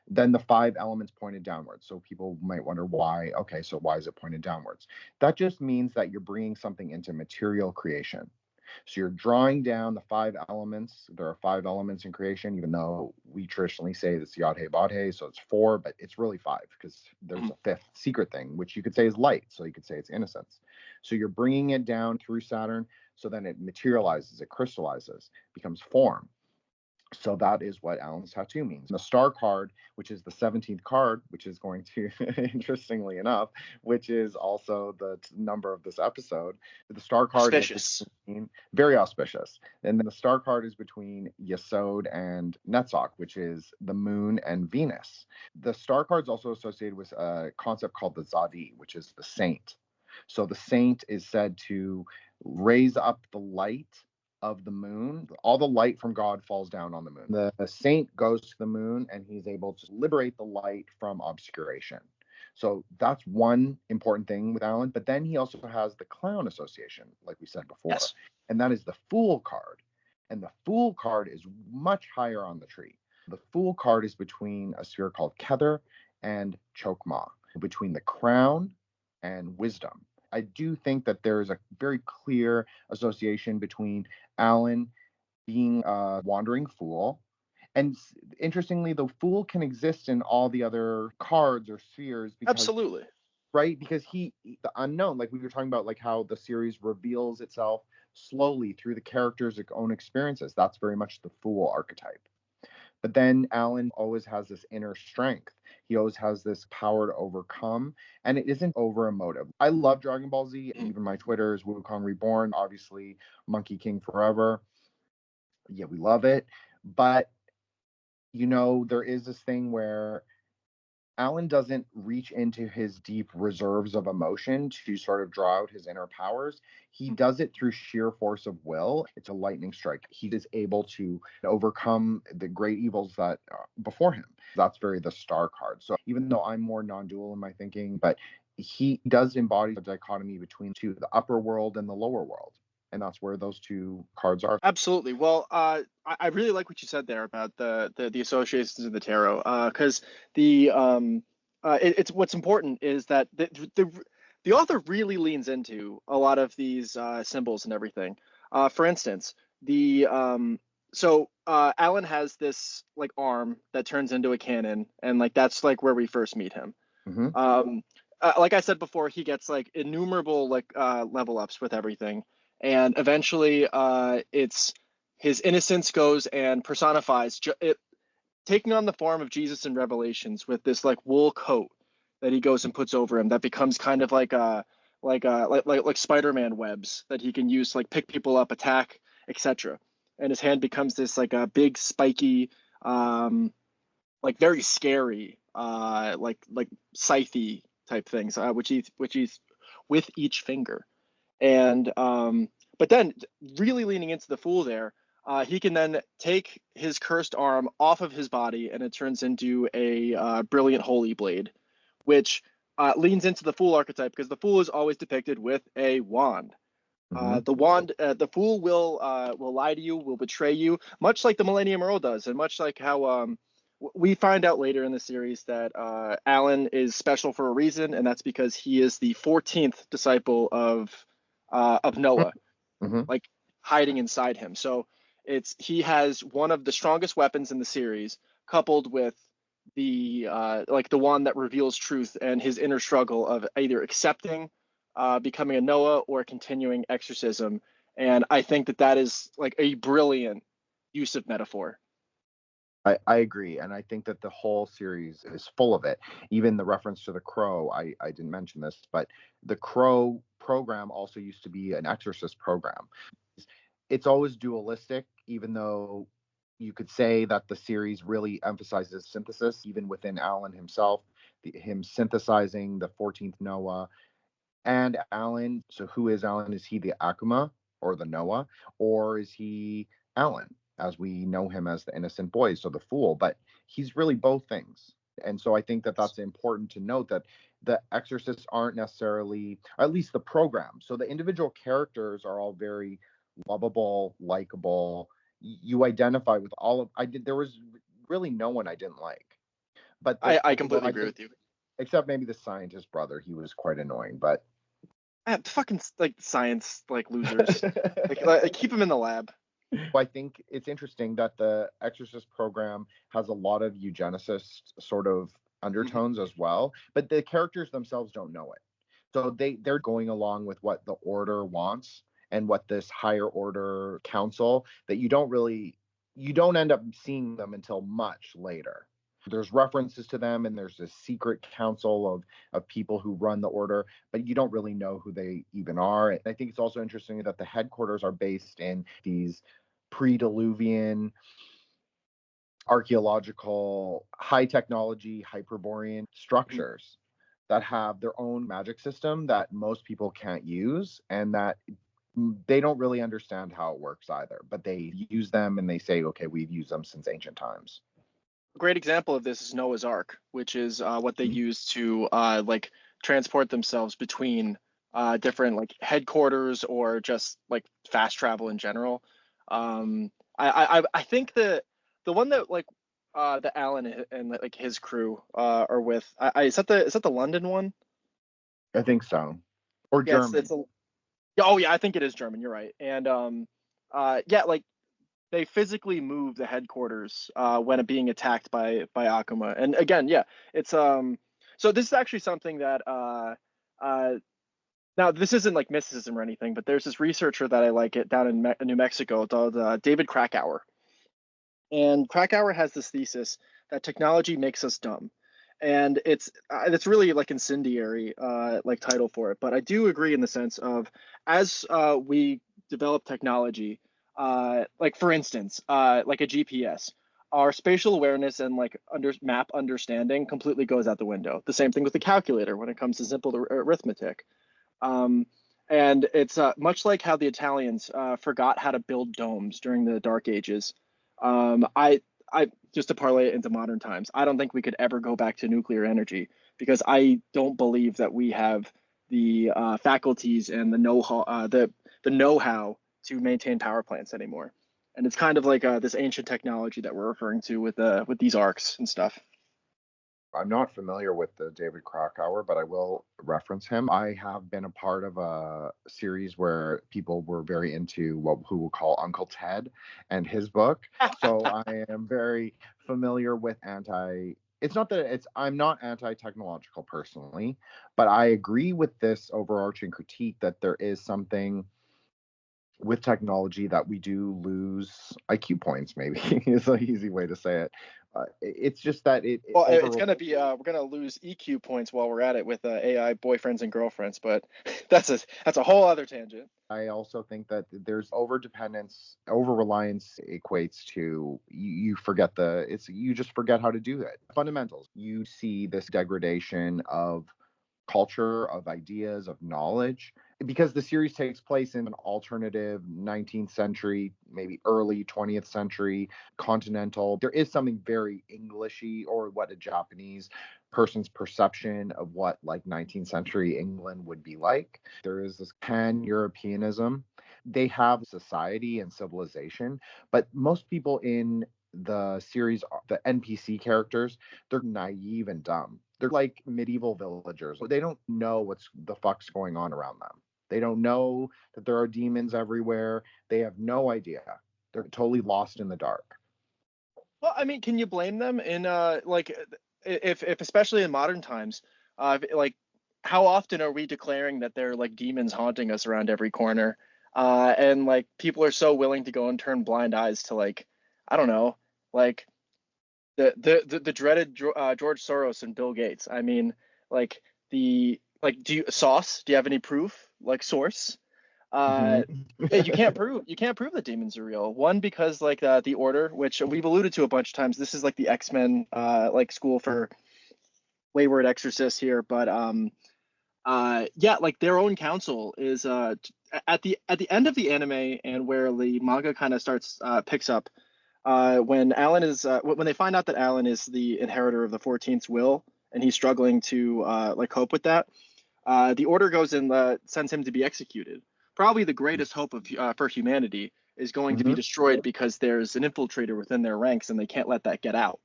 then the 5 elements pointed downwards. So people might wonder why. Okay, so why is it pointed downwards? That just means that you're bringing something into material creation. So you're drawing down the 5 elements. There are 5 elements in creation, even though we traditionally say it's Yadhe Badhe, so it's 4, but it's really 5 because there's a 5th secret thing, which you could say is light. So you could say it's innocence. So you're bringing it down through Saturn, so then it materializes, it crystallizes, becomes form. So that is what Alan's tattoo means. The star card, which is the 17th card, which is going to, interestingly enough, which is also the number of this episode. The star card auspicious. Is very auspicious. And then the star card is between Yesod and Netzach, which is the moon and Venus. The star card is also associated with a concept called the Zadi, which is the saint. So the saint is said to raise up the light of the moon. All the light from God falls down on the moon. The saint goes to the moon and he's able to liberate the light from obscuration. So that's one important thing with Alan. But then he also has the clown association, like we said before. Yes. And that is the Fool card. And the Fool card is much higher on the tree. The Fool card is between a sphere called Kether and Chokmah, between the crown and wisdom. I do think that there is a very clear association between Alan being a wandering fool. And interestingly, the fool can exist in all the other cards or spheres. Absolutely. Right? Because the unknown, like we were talking about, like how the series reveals itself slowly through the character's own experiences. That's very much the fool archetype. But then Alan always has this inner strength. He always has this power to overcome, and it isn't over emotive. I love Dragon Ball Z. Even my Twitter is Wukong Reborn, obviously Monkey King Forever. Yeah, we love it. But, there is this thing where Alan doesn't reach into his deep reserves of emotion to sort of draw out his inner powers. He does it through sheer force of will. It's a lightning strike. He is able to overcome the great evils that before him. That's very the star card. So even though I'm more non-dual in my thinking, but he does embody the dichotomy between the upper world and the lower world. And that's where those 2 cards are. Absolutely. Well, I really like what you said there about the associations in the tarot, because it's what's important is that the author really leans into a lot of these symbols and everything. For instance, Alan has this like arm that turns into a cannon, and like that's like where we first meet him. Mm-hmm. Like I said before, he gets like innumerable like level ups with everything. And eventually, it's his innocence goes and personifies it, taking on the form of Jesus in Revelations with this like wool coat that he goes and puts over him. That becomes kind of like Spider-Man webs that he can use to like pick people up, attack, etc. And his hand becomes this like a big spiky, like very scary, like scythe type things, which he's with each finger. And but then really leaning into the Fool there, he can then take his cursed arm off of his body and it turns into a brilliant holy blade, which leans into the Fool archetype because the Fool is always depicted with a wand. The Fool will lie to you, will betray you, much like the Millennium Earl does, and much like how we find out later in the series that Alan is special for a reason, and that's because he is the 14th disciple of Noah, like hiding inside him. So he has one of the strongest weapons in the series, coupled with the one that reveals truth and his inner struggle of either accepting becoming a Noah or continuing exorcism. And I think that is like a brilliant use of metaphor. I agree, and I think that the whole series is full of it. Even the reference to the crow, I didn't mention this, but the crow program also used to be an exorcist program. It's always dualistic, even though you could say that the series really emphasizes synthesis, even within Alan himself, him synthesizing the 14th Noah and Alan. So who is Alan? Is he the Akuma or the Noah, or is he Alan, as we know him as the innocent boy, so the Fool? But he's really both things. And so I think that that's important to note, that the exorcists aren't necessarily, at least the program. So the individual characters are all very lovable, likable. You identify with all of. There was really no one I didn't like. But I completely agree with you. Except maybe the scientist brother, he was quite annoying. But Fucking like science like losers, like keep him in the lab. I think it's interesting that the Exorcist program has a lot of eugenicist sort of undertones as well, but the characters themselves don't know it. So they're going along with what the order wants and what this higher order council, that you don't end up seeing them until much later. There's references to them, and there's this secret council of people who run the order, but you don't really know who they even are. And I think it's also interesting that the headquarters are based in these pre-Diluvian archaeological high technology Hyperborean structures that have their own magic system that most people can't use, and that they don't really understand how it works either, but they use them and they say, okay, we've used them since ancient times. A great example of this is Noah's Ark, which is what they use to like transport themselves between different like headquarters or just like fast travel in general. I think the one that like the Alan and like his crew are with. Is that the London one? I think so. Or Yes, German. Oh yeah, I think it is German. You're right. And yeah, like they physically move the headquarters when it being attacked by Akuma. And again, yeah, it's so this is actually something that now this isn't like mysticism or anything, but there's this researcher that I like it down in New Mexico called David Krakauer. And Krakauer has this thesis that technology makes us dumb. And it's really like incendiary like title for it, but I do agree in the sense of as we develop technology, like for instance, like a GPS, our spatial awareness and like map understanding completely goes out the window. The same thing with the calculator when it comes to simple arithmetic. And it's much like how the Italians forgot how to build domes during the Dark Ages. I just to parlay it into modern times, I don't think we could ever go back to nuclear energy because I don't believe that we have the faculties and the know-how, the know-how to maintain power plants anymore. And it's kind of like this ancient technology that we're referring to with these arcs and stuff. I'm not familiar with the David Krakauer, but I will reference him. I have been a part of a series where people were very into who we'll call Uncle Ted and his book. So I am very familiar with it's not that I'm not anti-technological personally, but I agree with this overarching critique that there is something with technology that we do lose IQ points, maybe is an easy way to say it. It's just that it's gonna be we're gonna lose EQ points while we're at it with AI boyfriends and girlfriends, but that's a whole other tangent. I also think that there's over reliance equates to you forget you just forget how to do it. Fundamentals. You see this degradation of culture, of ideas, of knowledge, because the series takes place in an alternative 19th century, maybe early 20th century continental. There is something very Englishy, or what a Japanese person's perception of what like 19th century England would be like. There is this pan-Europeanism. They have society and civilization, but most people in the series, the NPC characters, they're naive and dumb. They're like medieval villagers. They don't know what's the fuck's going on around them. They don't know that there are demons everywhere. They have no idea. They're totally lost in the dark. Well, I mean, can you blame them in like if especially in modern times, like how often are we declaring that they're like demons haunting us around every corner? And like people are so willing to go and turn blind eyes to like I don't know, like the dreaded George Soros and Bill Gates. I mean, like do you have any proof? Like source? You can't prove that demons are real. One, because like the Order, which we've alluded to a bunch of times, this is like the X-Men like school for wayward exorcists here, but yeah, like their own council is at the end of the anime and where the manga kind of starts picks up when Alan is when they find out that Alan is the inheritor of the 14th will and he's struggling to like cope with that. The Order goes and sends him to be executed. Probably the greatest hope of for humanity, is going to be destroyed because there's an infiltrator within their ranks and they can't let that get out.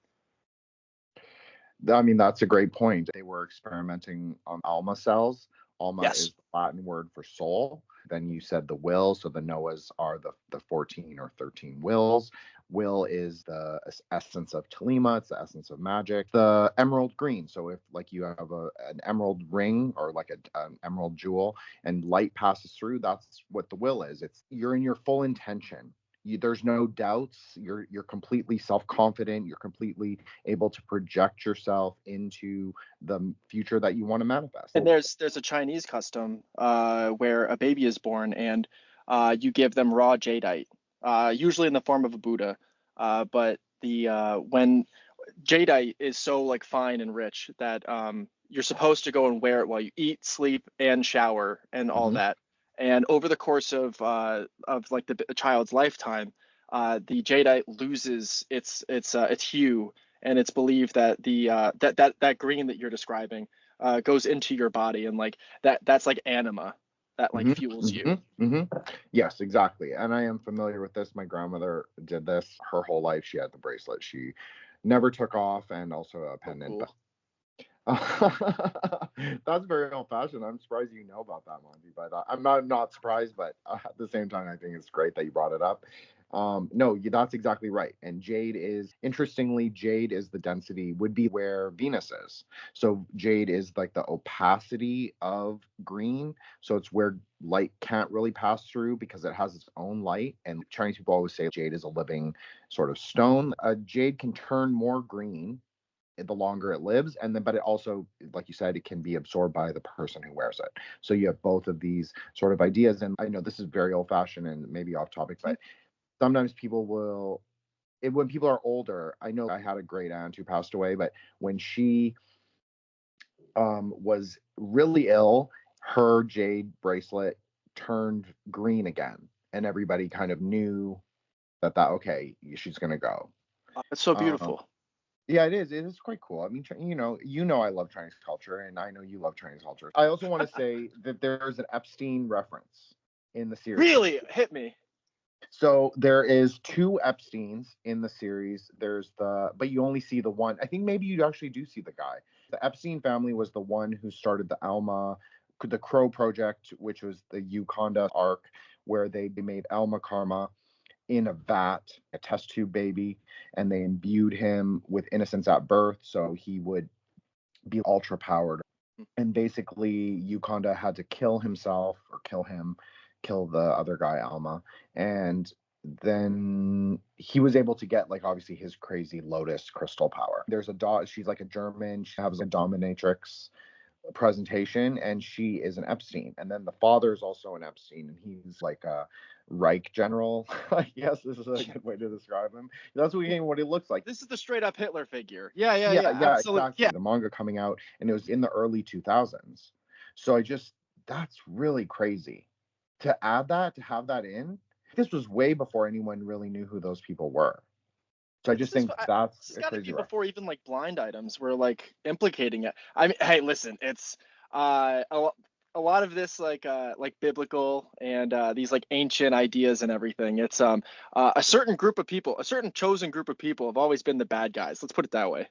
I mean, that's a great point. They were experimenting on alma cells. Alma Yes. is the Latin word for soul. Then you said the will. So the Noahs are the 14 or 13 wills. Will is the essence of Telema. It's the essence of magic. The emerald green. So if like you have an emerald ring or like an emerald jewel and light passes through, that's what the will is. You're in your full intention. There's no doubts. You're completely self-confident. You're completely able to project yourself into the future that you want to manifest. And there's a Chinese custom where a baby is born and you give them raw jadeite, usually in the form of a Buddha. But when jadeite is so like fine and rich that you're supposed to go and wear it while you eat, sleep, and shower and all that. And over the course of like the child's lifetime, the jadeite loses its hue, and it's believed that that green that you're describing goes into your body, and like that's like anima that like fuels you. Yes, exactly. And I am familiar with this. My grandmother did this her whole life. She had the bracelet. She never took off, and also a pendant. Cool. That's very old-fashioned. I'm surprised you know about that, Monty. But I'm not surprised. But at the same time, I think it's great that you brought it up. No, that's exactly right. And jade is the density, would be where Venus is. So jade is like the opacity of green. So it's where light can't really pass through because it has its own light. And Chinese people always say jade is a living sort of stone. Jade can turn more green the longer it lives, but it also, like you said, it can be absorbed by the person who wears it. So you have both of these sort of ideas. And I know this is very old-fashioned and maybe off topic, but sometimes people will, when people are older, I know I had a great aunt who passed away, but when she was really ill, her jade bracelet turned green again, and everybody kind of knew that okay, she's gonna go. It's so beautiful. Yeah, it is. It is quite cool. I mean, I love Chinese culture, and I know you love Chinese culture. I also want to say that there's an Epstein reference in the series. Really? Hit me. So there is 2 Epsteins in the series. But you only see the one. I think maybe you actually do see the guy. The Epstein family was the one who started the the Crow Project, which was the Uconda arc, where they made Alma Karma in a vat, a test tube baby, and they imbued him with innocence at birth, so he would be ultra powered. And basically, Uconda had to kill himself or kill the other guy, Alma, and then he was able to get, like, obviously his crazy lotus crystal power. There's a dog. She's like a German. She has a dominatrix presentation, and she is an Epstein. And then the father is also an Epstein, and he's like a Reich general. I guess this is a good way to describe him. That's what he looks like. This is the straight up Hitler figure. Yeah, absolutely. Exactly. Yeah. The manga coming out, and it was in the early 2000s. So that's really crazy to have that in. This was way before anyone really knew who those people were. So I just think that's got to be before even like blind items were like implicating it. I mean, hey, listen, it's a lot of this like biblical and these like ancient ideas and everything. It's a certain group of people, a certain chosen group of people have always been the bad guys. Let's put it that way.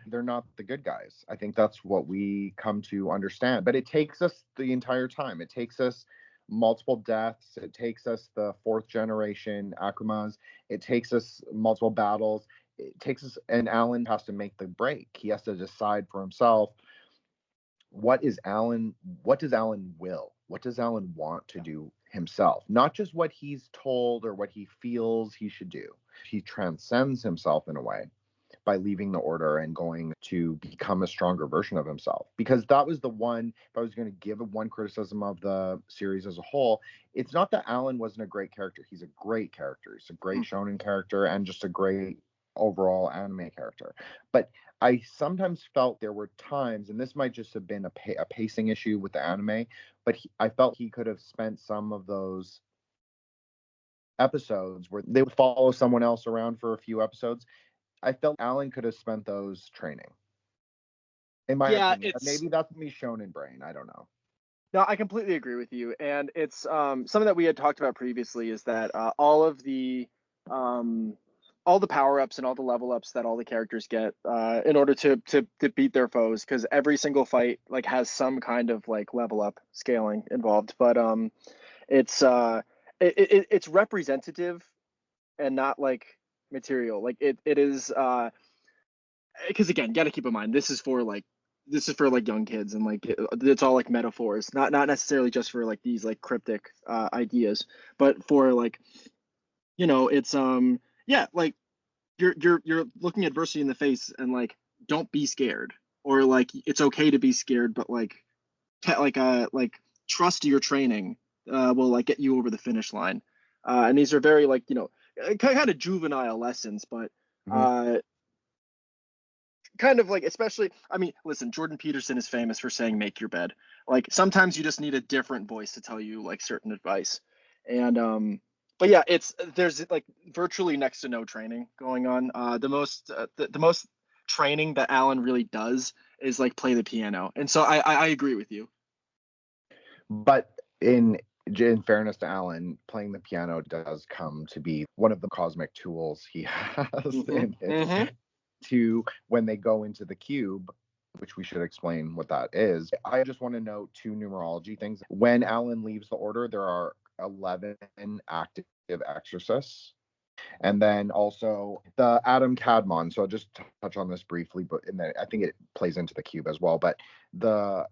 They're not the good guys. I think that's what we come to understand. But it takes us the entire time. It takes us multiple deaths. It takes us the 4th generation Akumas. It takes us multiple battles. It takes us, and Alan has to make the break. He has to decide for himself, what does Alan will? What does Alan want to do himself? Not just what he's told or what he feels he should do. He transcends himself in a way by leaving the order and going to become a stronger version of himself. Because that was the one, if I was going to give one criticism of the series as a whole, it's not that Alan wasn't a great character. He's a great character. He's a great shonen character and just a great overall anime character. But I sometimes felt there were times, and this might just have been a pacing issue with the anime, but I felt he could have spent some of those episodes where they would follow someone else around for a few episodes. I felt Alan could have spent those training. in my Yeah, opinion. Maybe that's me shonen brain. I don't know. No, I completely agree with you, and it's something that we had talked about previously is that all the power ups and all the level ups that all the characters get in order to beat their foes, because every single fight like has some kind of like level up scaling involved, but it's it's representative and not like material. Like it is because again, got to keep in mind this is for like young kids, and like it's all like metaphors, not necessarily just for like these like cryptic ideas, but for like it's yeah, like you're looking adversity in the face and like don't be scared, or like it's okay to be scared, but like like trust your training will like get you over the finish line, and these are very like kind of juvenile lessons, but Mhm. uh kind of like, especially, I mean, listen, Jordan Peterson is famous for saying make your bed. Like sometimes you just need a different voice to tell you like certain advice. And but yeah, there's like virtually next to no training going on. The most training that Alan really does is like play the piano. And so I agree with you. But in fairness to Alan, playing the piano does come to be one of the cosmic tools he has Hmm. in it. Hmm. To when they go into the cube, which we should explain what that is. I just want to note two numerology things. When Alan leaves the order, there are 11 active exorcists. And then also the Adam Kadmon. So I'll just touch on this briefly, but I think it plays into the cube as well. But the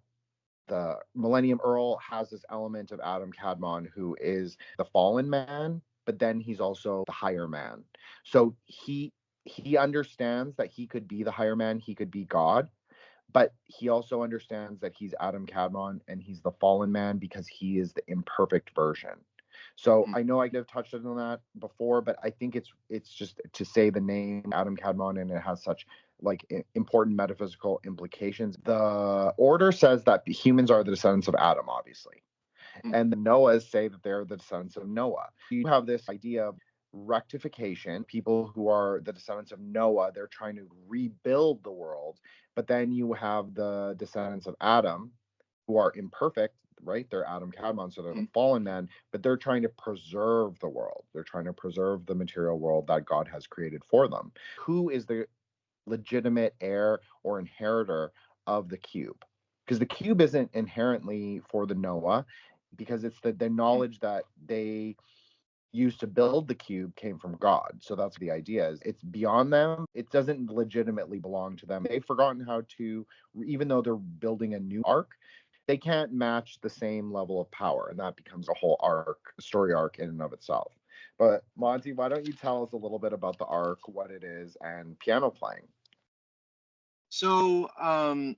Millennium Earl has this element of Adam Kadmon, who is the fallen man, but then he's also the higher man. So he understands that he could be the higher man, he could be God, but he also understands that he's Adam Kadmon and he's the fallen man because he is the imperfect version. So I know I could have touched on that before, but I think it's just to say the name Adam Kadmon, and it has such like important metaphysical implications. The order says that humans are the descendants of Adam, obviously, and the Noahs say that they're the descendants of Noah. You have this idea of rectification. People who are the descendants of Noah, they're trying to rebuild the world, but then you have the descendants of Adam who are imperfect, right? They're Adam Kadmon, so they're the fallen man, but they're trying to preserve the world. They're trying to preserve the material world that God has created for them. Who is the legitimate heir or inheritor of the cube? Because the cube isn't inherently for the Noah, because it's the knowledge that they used to build the cube came from God. So that's the idea, is it's beyond them. It doesn't legitimately belong to them. They've forgotten how to, even though they're building a new arc, they can't match the same level of power, and that becomes a whole story arc in and of itself. But Monty, why don't you tell us a little bit about the arc, what it is, and piano playing? So am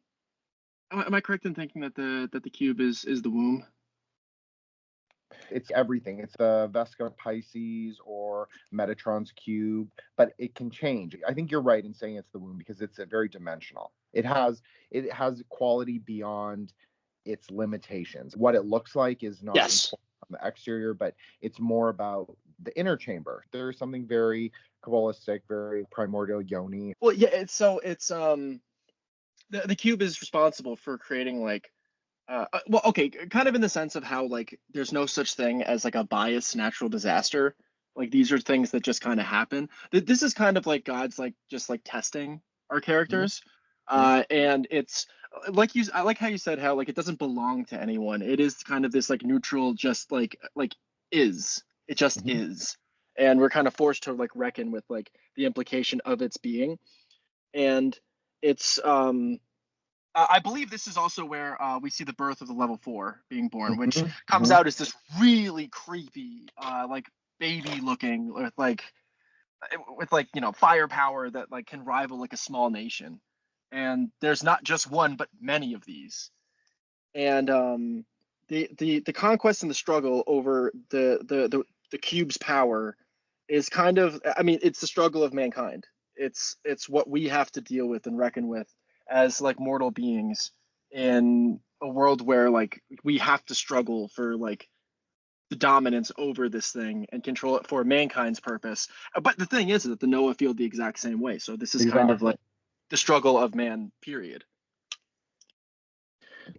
I correct in thinking that the cube is the womb? It's everything. It's the Vesca Pisces or Metatron's cube, but it can change. I think you're right in saying it's the womb because it's a very dimensional. It has quality beyond its limitations. What it looks like is not Yes. important on the exterior, but it's more about the inner chamber. There's something very Kabbalistic, very primordial yoni. Well, yeah, it's the cube is responsible for creating like well, okay, kind of in the sense of how like there's no such thing as like a biased natural disaster. Like these are things that just kind of happen. This is kind of like God's like just like testing our characters. And it's I like how you said how like it doesn't belong to anyone. It is kind of this like neutral, just like is. It just Mm-hmm. is. And we're kind of forced to like reckon with like the implication of its being. And it's I believe this is also where we see the birth of the level 4 being born, which Mm-hmm. comes Mm-hmm. out as this really creepy, like baby looking with like firepower that like can rival like a small nation. And there's not just one, but many of these. And the conquest and the struggle over the cube's power is kind of, I mean, it's the struggle of mankind. It's what we have to deal with and reckon with as like mortal beings in a world where like we have to struggle for like the dominance over this thing and control it for mankind's purpose. But the thing is that the Noah feel the exact same way. So this is kind of Exactly. like the struggle of man, period.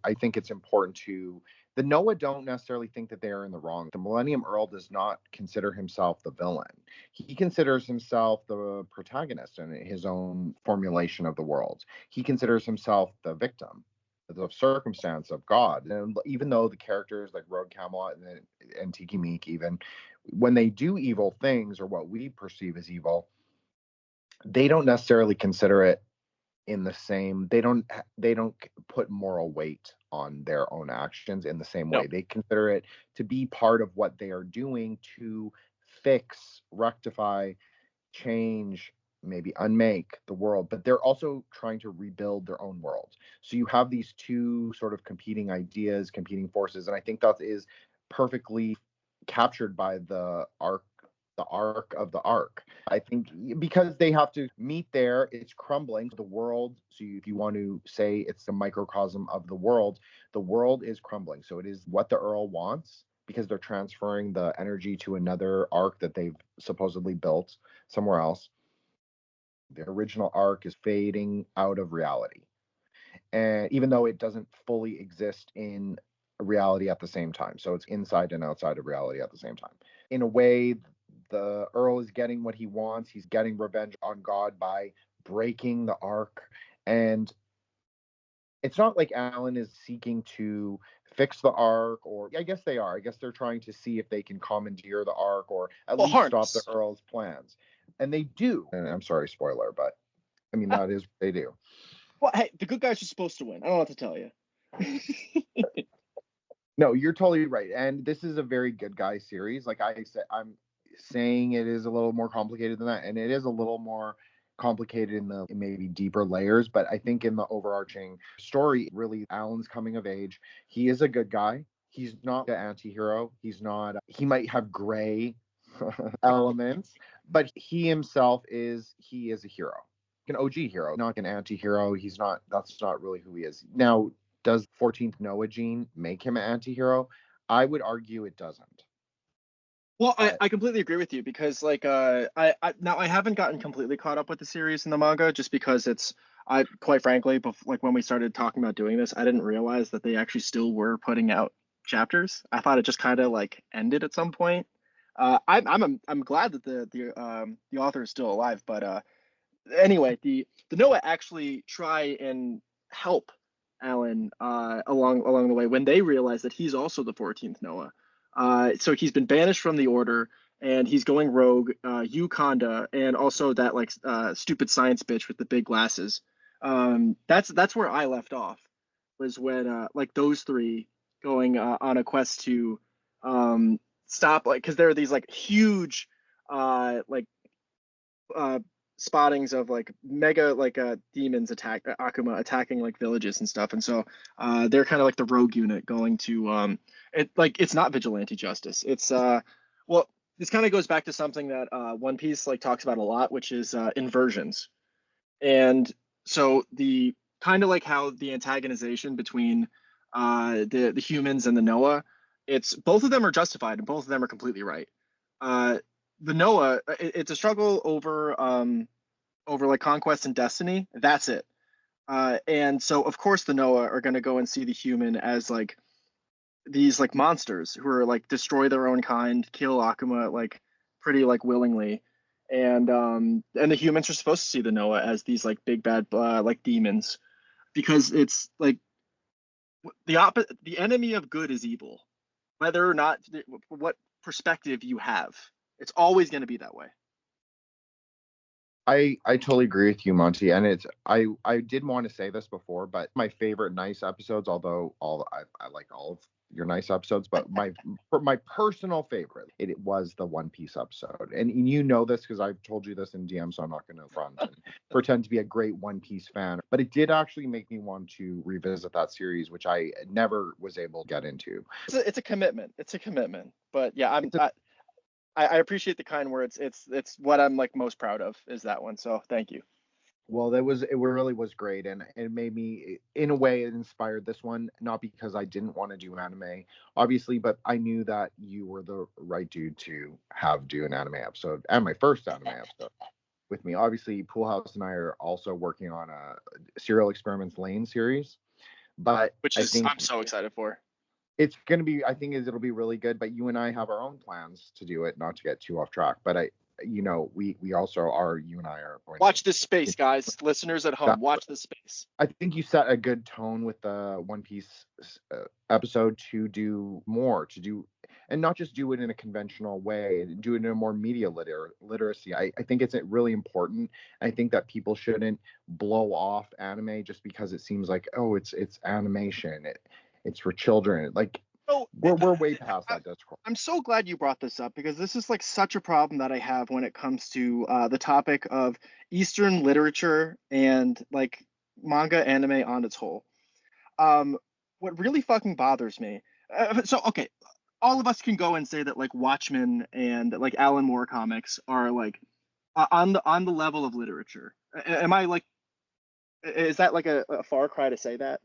I think it's important to. The Noah don't necessarily think that they are in the wrong. The Millennium Earl does not consider himself the villain. He considers himself the protagonist in his own formulation of the world. He considers himself the victim, the circumstance of God. And even though the characters like Road Camelot and Tiki Meek, even when they do evil things or what we perceive as evil, they don't necessarily consider it in the same. They don't put moral weight on their own actions in the same way. No. They consider it to be part of what they are doing to fix, rectify, change, maybe unmake the world, but they're also trying to rebuild their own world. So you have these two sort of competing ideas, competing forces, and I think that is perfectly captured by the arc of the arc. I think because they have to meet there, it's crumbling. The world, so if you want to say it's a microcosm of the world is crumbling. So it is what the Earl wants because they're transferring the energy to another arc that they've supposedly built somewhere else. The original arc is fading out of reality. And even though it doesn't fully exist in reality at the same time. So it's inside and outside of reality at the same time. In a way, the Earl is getting what he wants. He's getting revenge on God by breaking the arc. And it's not like Alan is seeking to fix the arc, or I guess they are. I guess they're trying to see if they can commandeer the arc or at least harness. stop the Earl's plans. And they do. And I'm sorry, spoiler, but I mean, that is what they do. Well, hey, the good guys are supposed to win. I don't know what to tell you. No, you're totally right. And this is a very good guy series. Like I said, I'm saying it is a little more complicated than that. And it is a little more complicated in the maybe deeper layers. But I think in the overarching story, really, Alan's coming of age. He is a good guy. He's not an anti-hero. He might have gray elements, but he himself he is a hero. An OG hero, not an anti-hero. That's not really who he is. Now, does 14th Noah gene make him an anti-hero? I would argue it doesn't. Well, I completely agree with you because I haven't gotten completely caught up with the series in the manga just because I quite frankly like when we started talking about doing this, I didn't realize that they actually still were putting out chapters. I thought it just kind of like ended at some point. I'm glad that the author is still alive, but anyway, the Noah actually try and help Alan along the way when they realize that he's also the 14th Noah. So he's been banished from the order and he's going rogue. Ukonda and also that like stupid science bitch with the big glasses. That's where I left off was when like those three going on a quest to stop like because there are these like huge like spottings of like mega like demons attack Akuma attacking like villages and stuff, and so they're kind of like the rogue unit going to it's not vigilante justice. It's well, this kind of goes back to something that One Piece like talks about a lot, which is inversions. And so the kind of like how the antagonization between the humans and the Noah, it's both of them are justified and both of them are completely right. The Noah, it's a struggle over like conquest and destiny. That's it. And so of course the Noah are going to go and see the human as like these like monsters who are like destroy their own kind, kill Akuma like pretty like willingly. And the humans are supposed to see the Noah as these like big bad like demons because it's like the enemy of good is evil, whether or not what perspective you have. It's always going to be that way. I totally agree with you, Monty. And I did want to say this before, but my favorite nice episodes, although I like all of your nice episodes, but my personal favorite, it was the One Piece episode. And you know this because I've told you this in DM, so I'm not going to front and pretend to be a great One Piece fan. But it did actually make me want to revisit that series, which I never was able to get into. It's a commitment. It's a commitment. But yeah, I appreciate the kind words. It's what I'm like most proud of is that one. So thank you. Well, it really was great, and it made me, in a way, it inspired this one. Not because I didn't want to do anime, obviously, but I knew that you were the right dude to do an anime episode, and my first anime episode with me. Obviously, Poolhouse and I are also working on a Serial Experiments Lane series But Which I is think I'm so excited for. it's going to be, I think it'll be really good, but you and I have our own plans to do it, not to get too off track. But we also are, you and I are going Watch to, this space, guys. Listeners at home, watch this space. I think you set a good tone with the One Piece episode to do more, and not just do it in a conventional way, do it in a more media literacy. I think it's really important. I think that people shouldn't blow off anime just because it seems like, oh, it's animation. It's for children. Like, Oh, we're way past that discourse. I'm so glad you brought this up because this is like such a problem that I have when it comes to the topic of Eastern literature and like manga anime on its whole. What really fucking bothers me. Okay, all of us can go and say that like Watchmen and like Alan Moore comics are like on the level of literature. Am I like? Is that like a far cry to say that?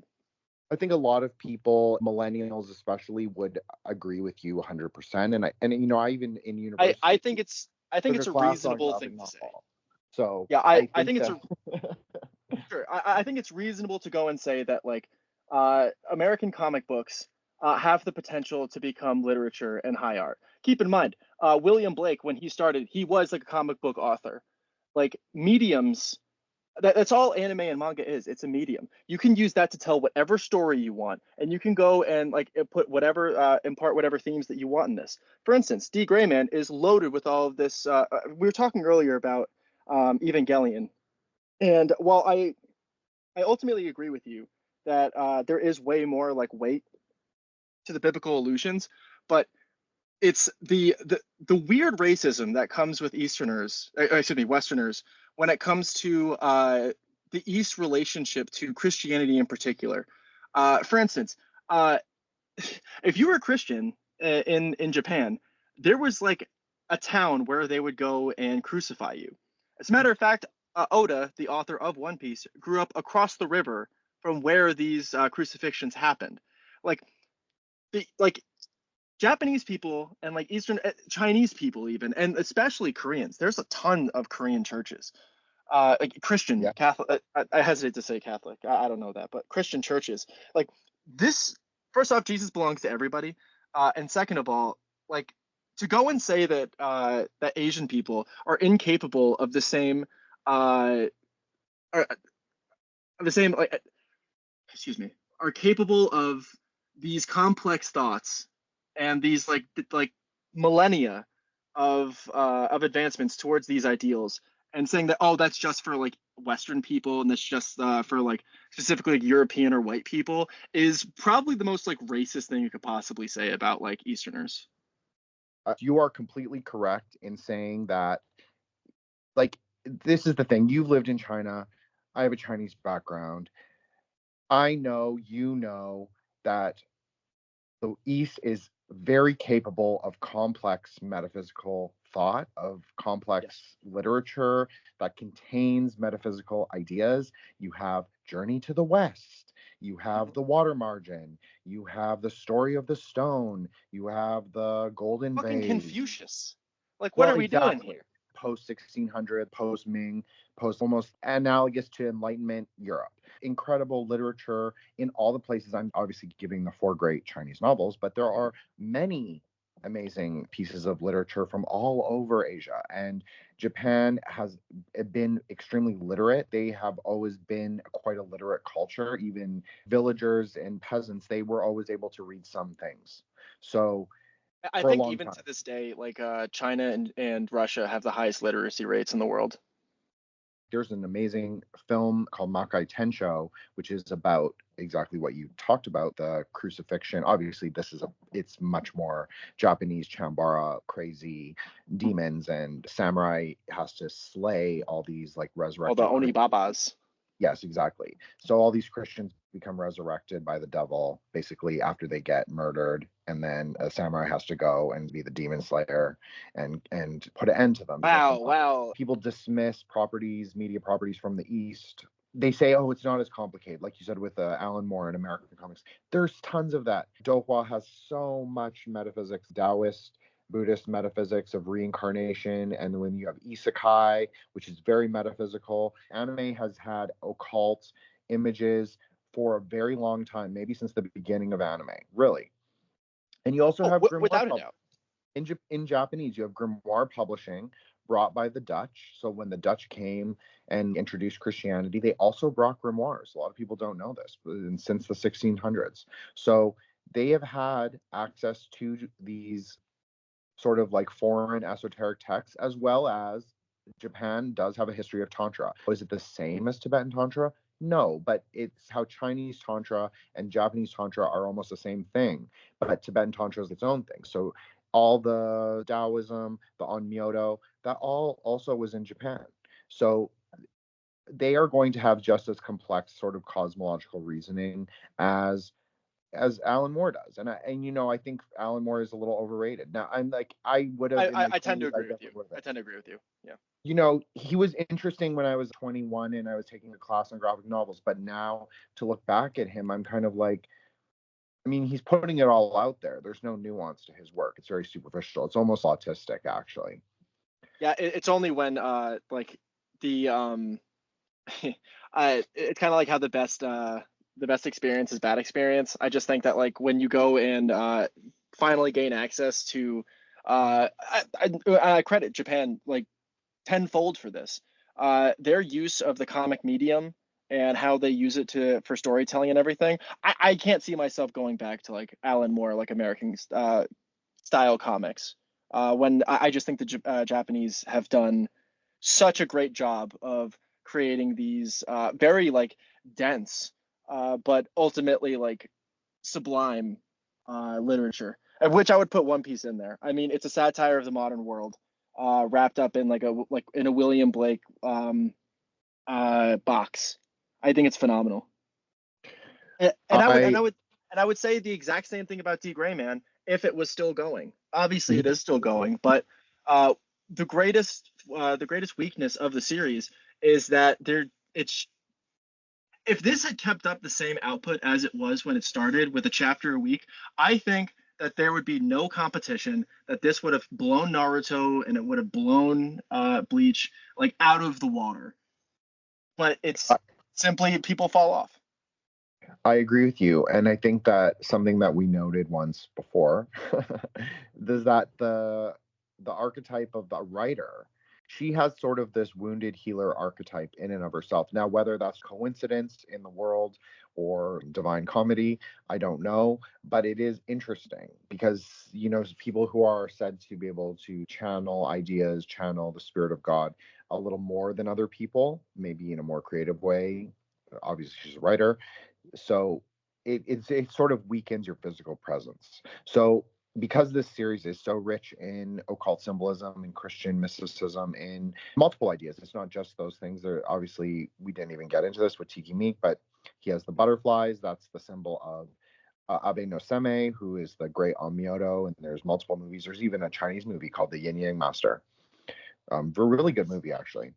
I think a lot of people, millennials especially, would agree with you 100%. And I even in university, I think it's took a a class on reasonable graphic thing to say. novel. So Yeah, I I think think it's that sure. I think it's reasonable to go and say that like American comic books have the potential to become literature and high art. Keep in mind, William Blake, when he started, he was like a comic book author. Like mediums, that's all anime and manga is. It's a medium. You can use that to tell whatever story you want, and you can go and like put whatever, impart whatever themes that you want in this. For instance, D. Grayman is loaded with all of this. We were talking earlier about Evangelion, and while I ultimately agree with you that there is way more like weight to the biblical allusions, but it's the weird racism that comes with Easterners, excuse me, Westerners, when it comes to the East relationship to Christianity in particular. For instance, if you were a Christian in Japan, there was like a town where they would go and crucify you. As a matter of fact, Oda, the author of One Piece, grew up across the river from where these crucifixions happened. Like like Japanese people and like Eastern Chinese people even, and especially Koreans. There's a ton of Korean churches, like Christian yeah. Catholic. I hesitate to say Catholic. I don't know that, but Christian churches. Like this. First off, Jesus belongs to everybody, and second of all, like to go and say that that Asian people are incapable of uh, uh, the same like excuse me, are capable of these complex thoughts and these like millennia of advancements towards these ideals, and saying that oh that's just for like Western people and that's just for like specifically like, European or white people is probably the most like racist thing you could possibly say about like Easterners. You are completely correct in saying that, like, this is the thing. You've lived in China. I have a Chinese background. I know, that the East is very capable of complex metaphysical thought, of complex Yes. literature that contains metaphysical ideas. You have Journey to the West. You have The Water Margin. You have The Story of the Stone. You have The Golden Fucking Vase. Confucius. Like what Well, are we doing exactly. here? Post 1600, post Ming, post almost analogous to Enlightenment Europe. Incredible literature in all the places. I'm obviously giving the four great Chinese novels, but there are many amazing pieces of literature from all over Asia. And Japan has been extremely literate. They have always been quite a literate culture. Even villagers and peasants, they were always able to read some things. So I for a think long even time. to this day, like China and Russia have the highest literacy rates in the world. There's an amazing film called Makai Tensho, which is about exactly what you talked about, the crucifixion. Obviously, it's much more Japanese Chambara, crazy demons, and samurai has to slay all these like All the resurrected Onibabas. Yes, exactly. So all these Christians become resurrected by the devil basically after they get murdered, and then a samurai has to go and be the demon slayer and put an end to them. Wow. People dismiss media properties from the East. They say, oh, it's not as complicated. Like you said with Alan Moore in American comics, there's tons of that. Dohwa has so much metaphysics, Taoist, Buddhist metaphysics of reincarnation, and when you have isekai, which is very metaphysical. Anime has had occult images for a very long time, maybe since the beginning of anime, really. And you also have grimoire without a doubt. In Japanese, you have grimoire publishing brought by the Dutch. So when the Dutch came and introduced Christianity, they also brought grimoires. A lot of people don't know this, but since the 1600s. So they have had access to these sort of like foreign esoteric texts, as well as Japan does have a history of Tantra. Is it the same as Tibetan Tantra? No, but it's how Chinese Tantra and Japanese Tantra are almost the same thing, but Tibetan Tantra is its own thing. So all the Taoism, the Onmyoto, that all also was in Japan. So they are going to have just as complex sort of cosmological reasoning as Alan Moore does. And I think Alan Moore is a little overrated. Now I would have I tend to agree with you. I tend to agree with you. Yeah. He was interesting when I was 21 and I was taking a class on graphic novels, but now to look back at him, I'm kind of like, he's putting it all out there. There's no nuance to his work. It's very superficial. It's almost autistic, actually. Yeah, it's only when like the it's kind of like how the best experience is bad experience. I just think that like when you go and finally gain access to I credit Japan like tenfold for this. Their use of the comic medium and how they use it for storytelling and everything. I can't see myself going back to like Alan Moore, like American style comics. When I just think the Japanese have done such a great job of creating these very like dense, but ultimately like sublime literature, of which I would put One Piece in there. I mean, it's a satire of the modern world, wrapped up in in a William Blake box. I think it's phenomenal. And I would say the exact same thing about D. Gray Man if it was still going. Obviously, it is still going, but the greatest weakness of the series is that if this had kept up the same output as it was when it started with a chapter a week, I think that there would be no competition, that this would have blown Naruto and it would have blown Bleach like out of the water. But it's simply people fall off. I agree with you. And I think that something that we noted once before is that the archetype of the writer, she has sort of this wounded healer archetype in and of herself. Now, whether that's coincidence in the world or divine comedy, I don't know, but it is interesting because, people who are said to be able to channel ideas, channel the spirit of God a little more than other people, maybe in a more creative way. Obviously, she's a writer. So it sort of weakens your physical presence. So because this series is so rich in occult symbolism and Christian mysticism in multiple ideas, it's not just those things. There, obviously, we didn't even get into this with Tiki Meek, but he has the butterflies. That's the symbol of Abe no Seme, who is the great Onmyoto, and there's multiple movies. There's even a Chinese movie called The Yin Yang Master. A really good movie, actually.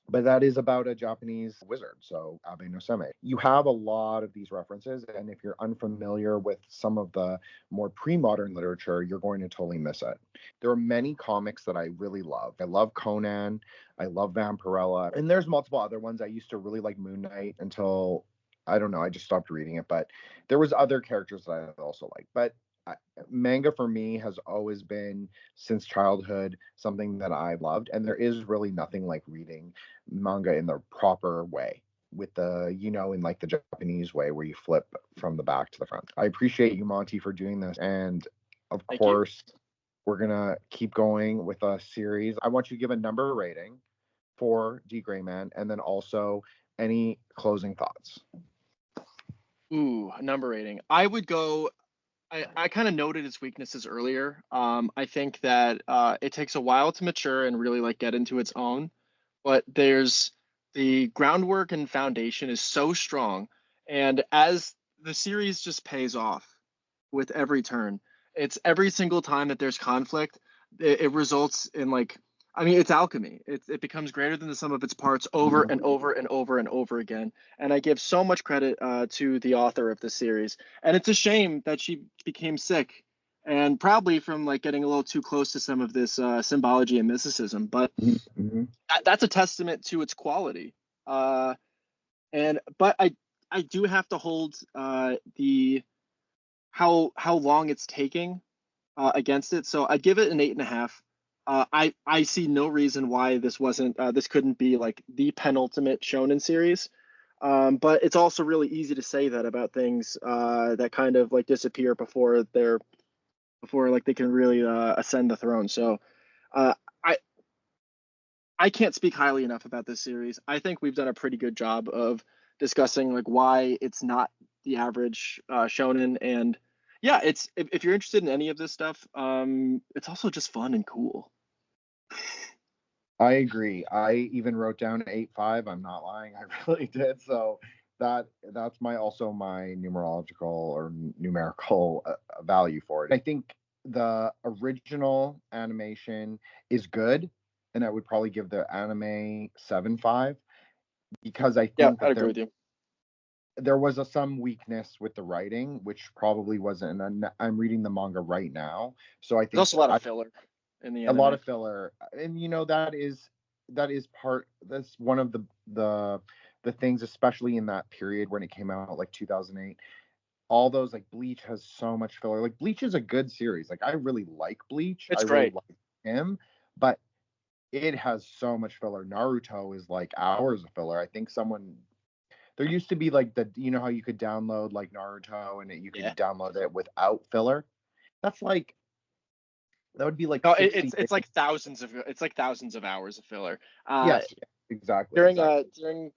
But that is about a Japanese wizard, so Abe no Seme. You have a lot of these references, and if you're unfamiliar with some of the more pre-modern literature, you're going to totally miss it. There are many comics that I really love. I love Conan, I love Vampirella, and there's multiple other ones. I used to really like Moon Knight until, I don't know, I just stopped reading it, but there was other characters that I also like. But manga for me has always been, since childhood, something that I loved, and there is really nothing like reading manga in the proper way, with the in like the Japanese way where you flip from the back to the front. I appreciate you, Monty, for doing this, and of course we're gonna keep going with a series. I want you to give a number rating for D. Gray Man, and then also any closing thoughts. Ooh, a number rating. I would go. I kind of noted its weaknesses earlier. I think that it takes a while to mature and really like get into its own, but there's the groundwork and foundation is so strong, and as the series just pays off with every turn, it's every single time that there's conflict, it results in like, I mean, it's alchemy. It becomes greater than the sum of its parts over and over and over and over again. And I give so much credit to the author of this series. And it's a shame that she became sick, and probably from like getting a little too close to some of this symbology and mysticism. But that's a testament to its quality. But I do have to hold the how long it's taking against it. So I'd give it an 8.5. I see no reason why this couldn't be like the penultimate shonen series. But it's also really easy to say that about things that kind of like disappear before like they can really ascend the throne. So uh, I I can't speak highly enough about this series. I think we've done a pretty good job of discussing like why it's not the average shonen, and yeah, it's if you're interested in any of this stuff, it's also just fun and cool. I agree. I even wrote down 8.5. I'm not lying. I really did. So that's my numerological or numerical value for it. I think the original animation is good, and I would probably give the anime 7.5 because I Yeah, think I'd that agree with you. there was some weakness with the writing, which probably wasn't. And I'm reading the manga right now, so I think There's also a lot of filler in the a anime. lot of filler, and that's one of the things, especially in that period when it came out, like 2008. All those, like, Bleach has so much filler. Like, Bleach is a good series. Like, I really like Bleach. It's I really great. like him, but it has so much filler. Naruto is like hours of filler. I think there used to be like how you could download like Naruto and you could download it without filler. That would be like No, 60 it's like thousands of hours of filler. Yes, exactly. During Exactly.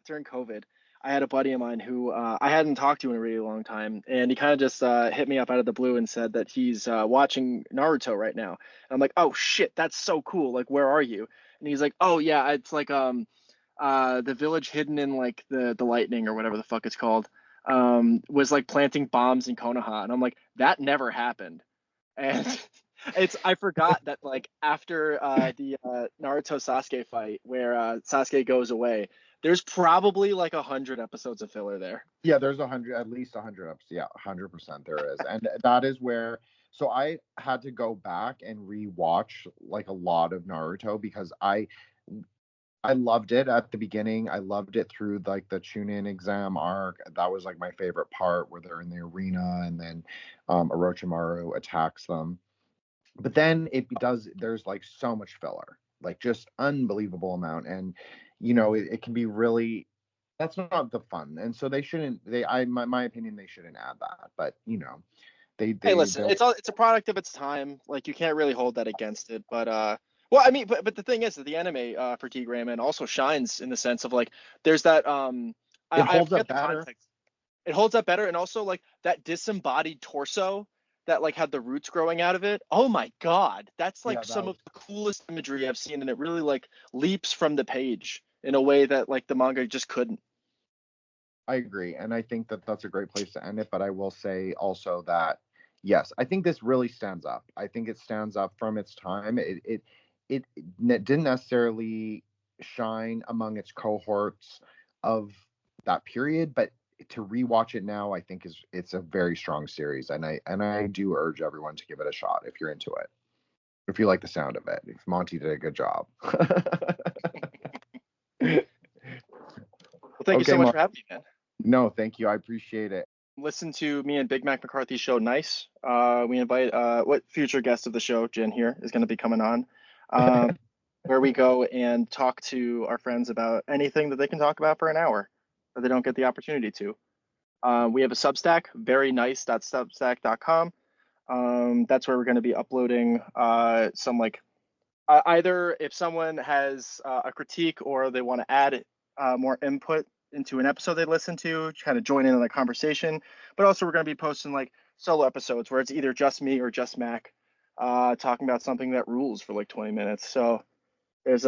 during COVID, I had a buddy of mine who I hadn't talked to in a really long time, and he kind of just hit me up out of the blue and said that he's watching Naruto right now. And I'm like, oh shit, that's so cool. Like, where are you? And he's like, oh yeah, it's like the village hidden in like the lightning or whatever the fuck it's called, was like planting bombs in Konoha, and I'm like, that never happened. And I forgot that like after the Naruto Sasuke fight where Sasuke goes away, there's probably like 100 episodes of filler there. Yeah, there's at least 100 episodes. Yeah, 100% there is, and that is where. So I had to go back and rewatch like a lot of Naruto because I loved it at the beginning. I loved it through like the Chunin exam arc. That was like my favorite part where they're in the arena and then Orochimaru attacks them. But then there's like so much filler, like just unbelievable amount. And, it can be really, that's not the fun. And so my opinion, they shouldn't add that. But, Hey, listen, it's a product of its time. Like you can't really hold that against it. But well, I mean, but the thing is that the anime for T Grayman also shines in the sense of like there's that it holds up better. It holds up better, and also like that disembodied torso that like had the roots growing out of it. Oh my god, that's like some of the coolest imagery I've seen, and it really like leaps from the page in a way that like the manga just couldn't. I agree, and I think that that's a great place to end it. But I will say also that yes, I think this really stands up. I think it stands up from its time. It didn't necessarily shine among its cohorts of that period, but to rewatch it now, I think it's a very strong series, and I do urge everyone to give it a shot if you're into it, if you like the sound of it. If Monty did a good job. Well, thank you so much for having me, man. No, thank you. I appreciate it. Listen to me and Big Mac McCarthy's show, Nice. We invite what future guest of the show, Jen here, is going to be coming on, where we go and talk to our friends about anything that they can talk about for an hour that they don't get the opportunity to. We have a Substack, verynice.substack.com. That's where we're going to be uploading some like either if someone has a critique or they want to add more input into an episode they listen to kind of join in on the conversation, but also we're going to be posting like solo episodes where it's either just me or just Mac talking about something that rules for like 20 minutes. So there's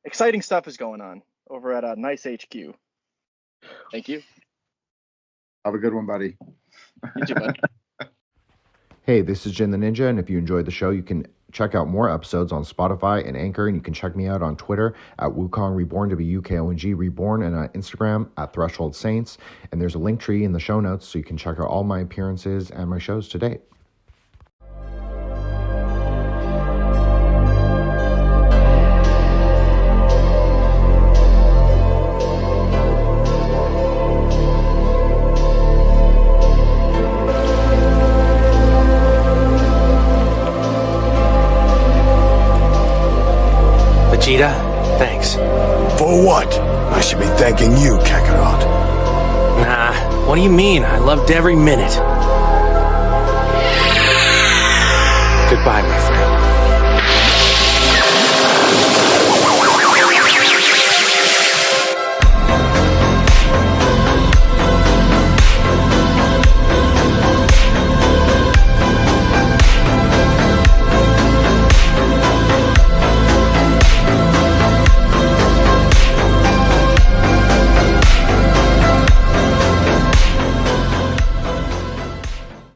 exciting stuff is going on over at Nice HQ. Thank you. Have a good one, buddy. You too, bud. Hey, this is Jin the Ninja, and if you enjoyed the show, you can check out more episodes on Spotify and Anchor, and you can check me out on Twitter at Wukong Reborn, WUKONG Reborn, and on Instagram at Threshold Saints. And there's a link tree in the show notes, so you can check out all my appearances and my shows to date. Vegeta. Thanks. For what? I should be thanking you, Kakarot. Nah, what do you mean? I loved every minute.